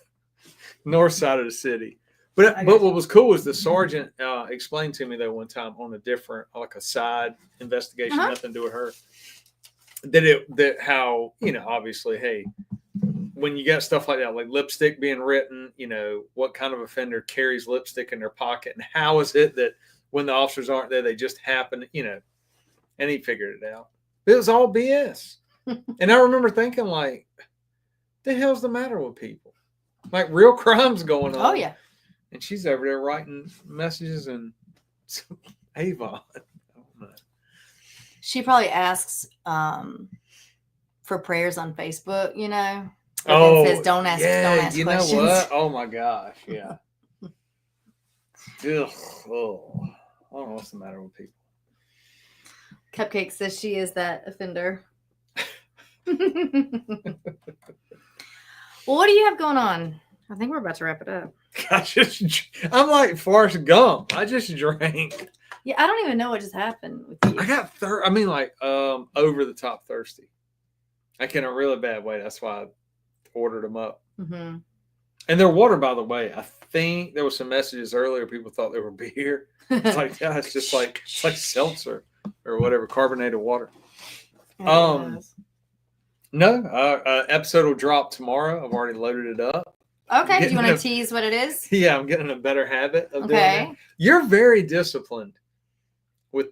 the city. But what was cool was the sergeant explained to me that one time on a different, like a side investigation, nothing to do with her, that how, obviously, hey, when you got stuff like that, like lipstick being written, what kind of offender carries lipstick in their pocket, and how is it that when the officers aren't there, they just happen, and he figured it out. It was all BS. And I remember thinking, like, the hell's the matter with people? Like, real crimes going on. Oh, yeah. And she's over there writing messages and Avon. She probably asks for prayers on Facebook, Oh, it says don't ask you questions. know what? Oh my gosh, yeah. Ugh, oh. I don't know what's the matter with people. Cupcake says she is that offender. Well, what do you have going on? I think we're about to wrap it up. I'm like Forrest Gump. I just drank Yeah, I don't even know what just happened with you. I got over the top thirsty. I in a really bad way. That's why I ordered them up. Mm-hmm. And their water, by the way, I think there was some messages earlier. People thought they were beer. It's like, yeah, it's just like seltzer or whatever, carbonated water. No, episode will drop tomorrow. I've already loaded it up. Okay, do you want to tease what it is? Yeah, I'm getting a better habit of doing that. You're very disciplined with,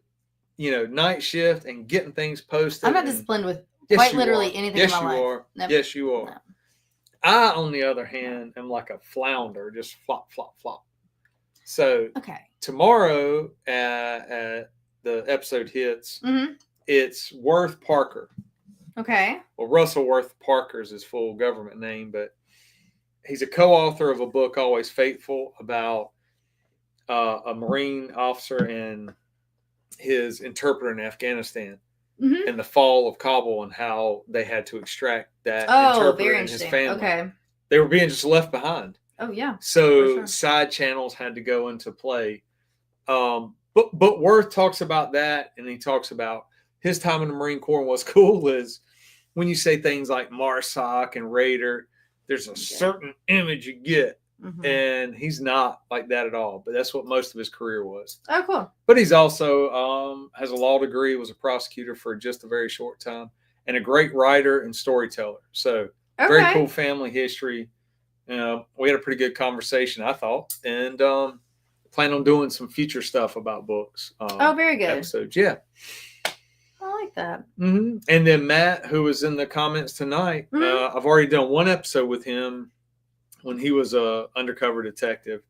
night shift and getting things posted. I'm not disciplined with quite literally anything in my life. Yes, you are. No. I, on the other hand, am like a flounder, just flop, flop, flop. So tomorrow, the episode hits. Mm-hmm. It's Worth Parker. Okay. Well, Russell Worth Parker is his full government name, but he's a co-author of a book, Always Faithful, about a Marine officer and his interpreter in Afghanistan and the fall of Kabul and how they had to extract that interpreter and his family. Okay. They were being just left behind. Oh, yeah. So side channels had to go into play. But Worth talks about that, and he talks about his time in the Marine Corps. And what's cool is when you say things like MARSOC and Raider, there's a certain image you get. Mm-hmm. And he's not like that at all. But that's what most of his career was. Oh, cool. But he's also has a law degree, was a prosecutor for just a very short time, and a great writer and storyteller. So very cool family history. We had a pretty good conversation, I thought. And plan on doing some future stuff about books. Very good. Episodes, yeah. I like that. Mm-hmm. And then Matt, who was in the comments tonight, I've already done one episode with him when he was a undercover detective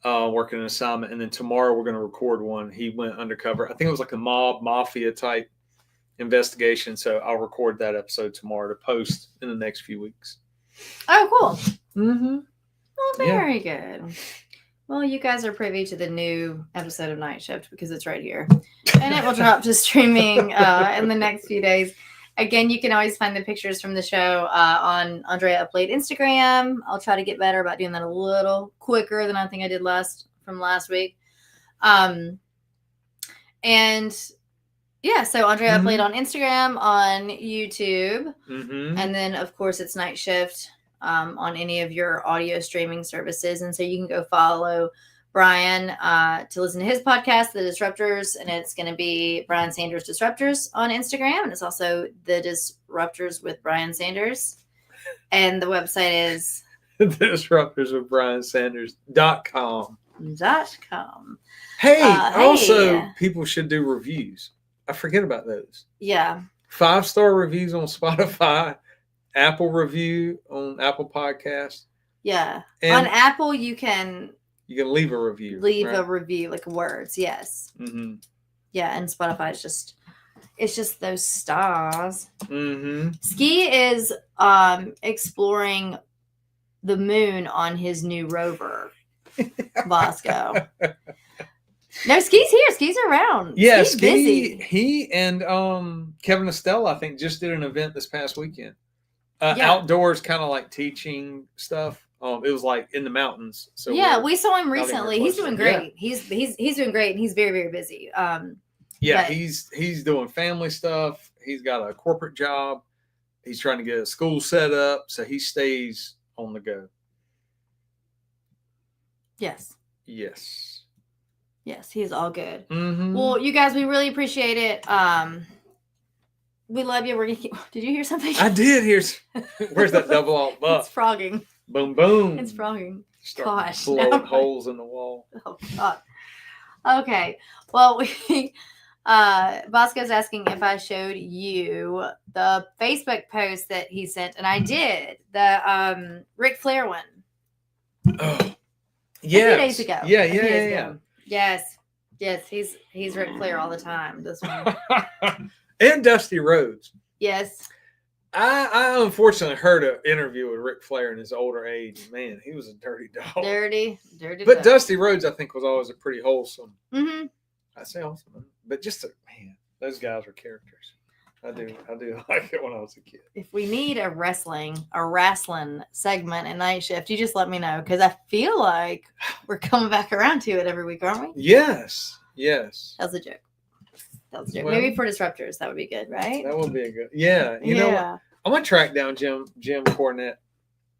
working an assignment. And then tomorrow we're going to record one. He went undercover. I think it was like a mafia type investigation. So I'll record that episode tomorrow to post in the next few weeks. Oh, cool. Mm-hmm. Well, very good. Well, you guys are privy to the new episode of Night Shift because it's right here. And it will drop to streaming in the next few days. Again, you can always find the pictures from the show on Andrea Up Late Instagram. I'll try to get better about doing that a little quicker than I think I did last week. So Andrea Up Late on Instagram, on YouTube. Mm-hmm. And then, of course, it's Night Shift on any of your audio streaming services. And so you can go follow Brian to listen to his podcast, The Disruptors, and it's going to be Brian Sanders Disruptors on Instagram, and it's also The Disruptors with Brian Sanders, and the website is The Disruptors with BrianSanders.com. Hey, also people should do reviews. I forget about those. Yeah. 5-star reviews on Spotify, Apple review on Apple Podcasts. Yeah. On Apple, you can leave a review. A review, like words, yes. Mm-hmm. Yeah, and Spotify it's just those stars. Mm-hmm. Ski is exploring the moon on his new rover, Bosco. No, Ski's here. Ski's around. Yeah, Ski's busy. He and Kevin Estella, I think, just did an event this past weekend. Outdoors, kind of like teaching stuff. It was like in the mountains. So we saw him recently. He's doing great. Yeah. He's doing great, and he's very, very busy. He's doing family stuff. He's got a corporate job. He's trying to get a school set up, so he stays on the go. Yes. Yes. Yes, he's all good. Mm-hmm. Well, you guys, we really appreciate it. We love you. Did you hear something? I did hear. Where's that double alt buff? It's frogging. Boom, boom. It's frogging. Gosh. Blowing holes in the wall. Oh, God. Okay. Well, Bosco's asking if I showed you the Facebook post that he sent, and I did. The Ric Flair one. Oh. Yeah. A few days ago. Yeah. Yes. He's Ric Flair all the time. This one. And Dusty Rhodes. Yes. I unfortunately heard an interview with Ric Flair in his older age. Man, he was a dirty dog. Dirty. But dog. Dusty Rhodes, I think, was always a pretty wholesome. Mm-hmm. I say wholesome, but those guys are characters. I do like it when I was a kid. If we need a wrestling segment in Night Shift, you just let me know, because I feel like we're coming back around to it every week, aren't we? Yes. Yes. That was a joke. Well, Well, maybe for disruptors, that would be good, right? That would be a good. Yeah. You know what? I'm gonna track down Jim Cornette.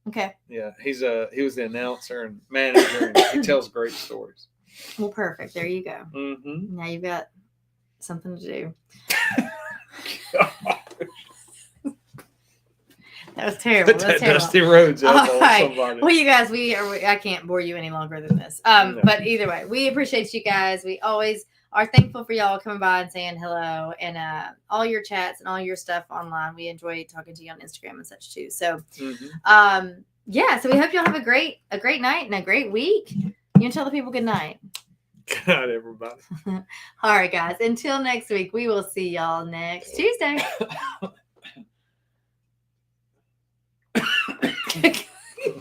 Okay. Yeah, he was the announcer and manager, and he tells great stories. Well, perfect. There you go. Mm-hmm. Now you've got something to do. That was terrible. Put that Dusty Rhodes up on somebody. Well, you guys, I can't bore you any longer than this. No. But either way, we appreciate you guys. We always are thankful for y'all coming by and saying hello, and all your chats and all your stuff online. We enjoy talking to you on Instagram and such too. So, yeah. So we hope y'all have a great night and a great week. You can tell the people good night. Good night, everybody. All right, guys. Until next week, we will see y'all next Tuesday.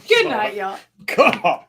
Good night, y'all. God.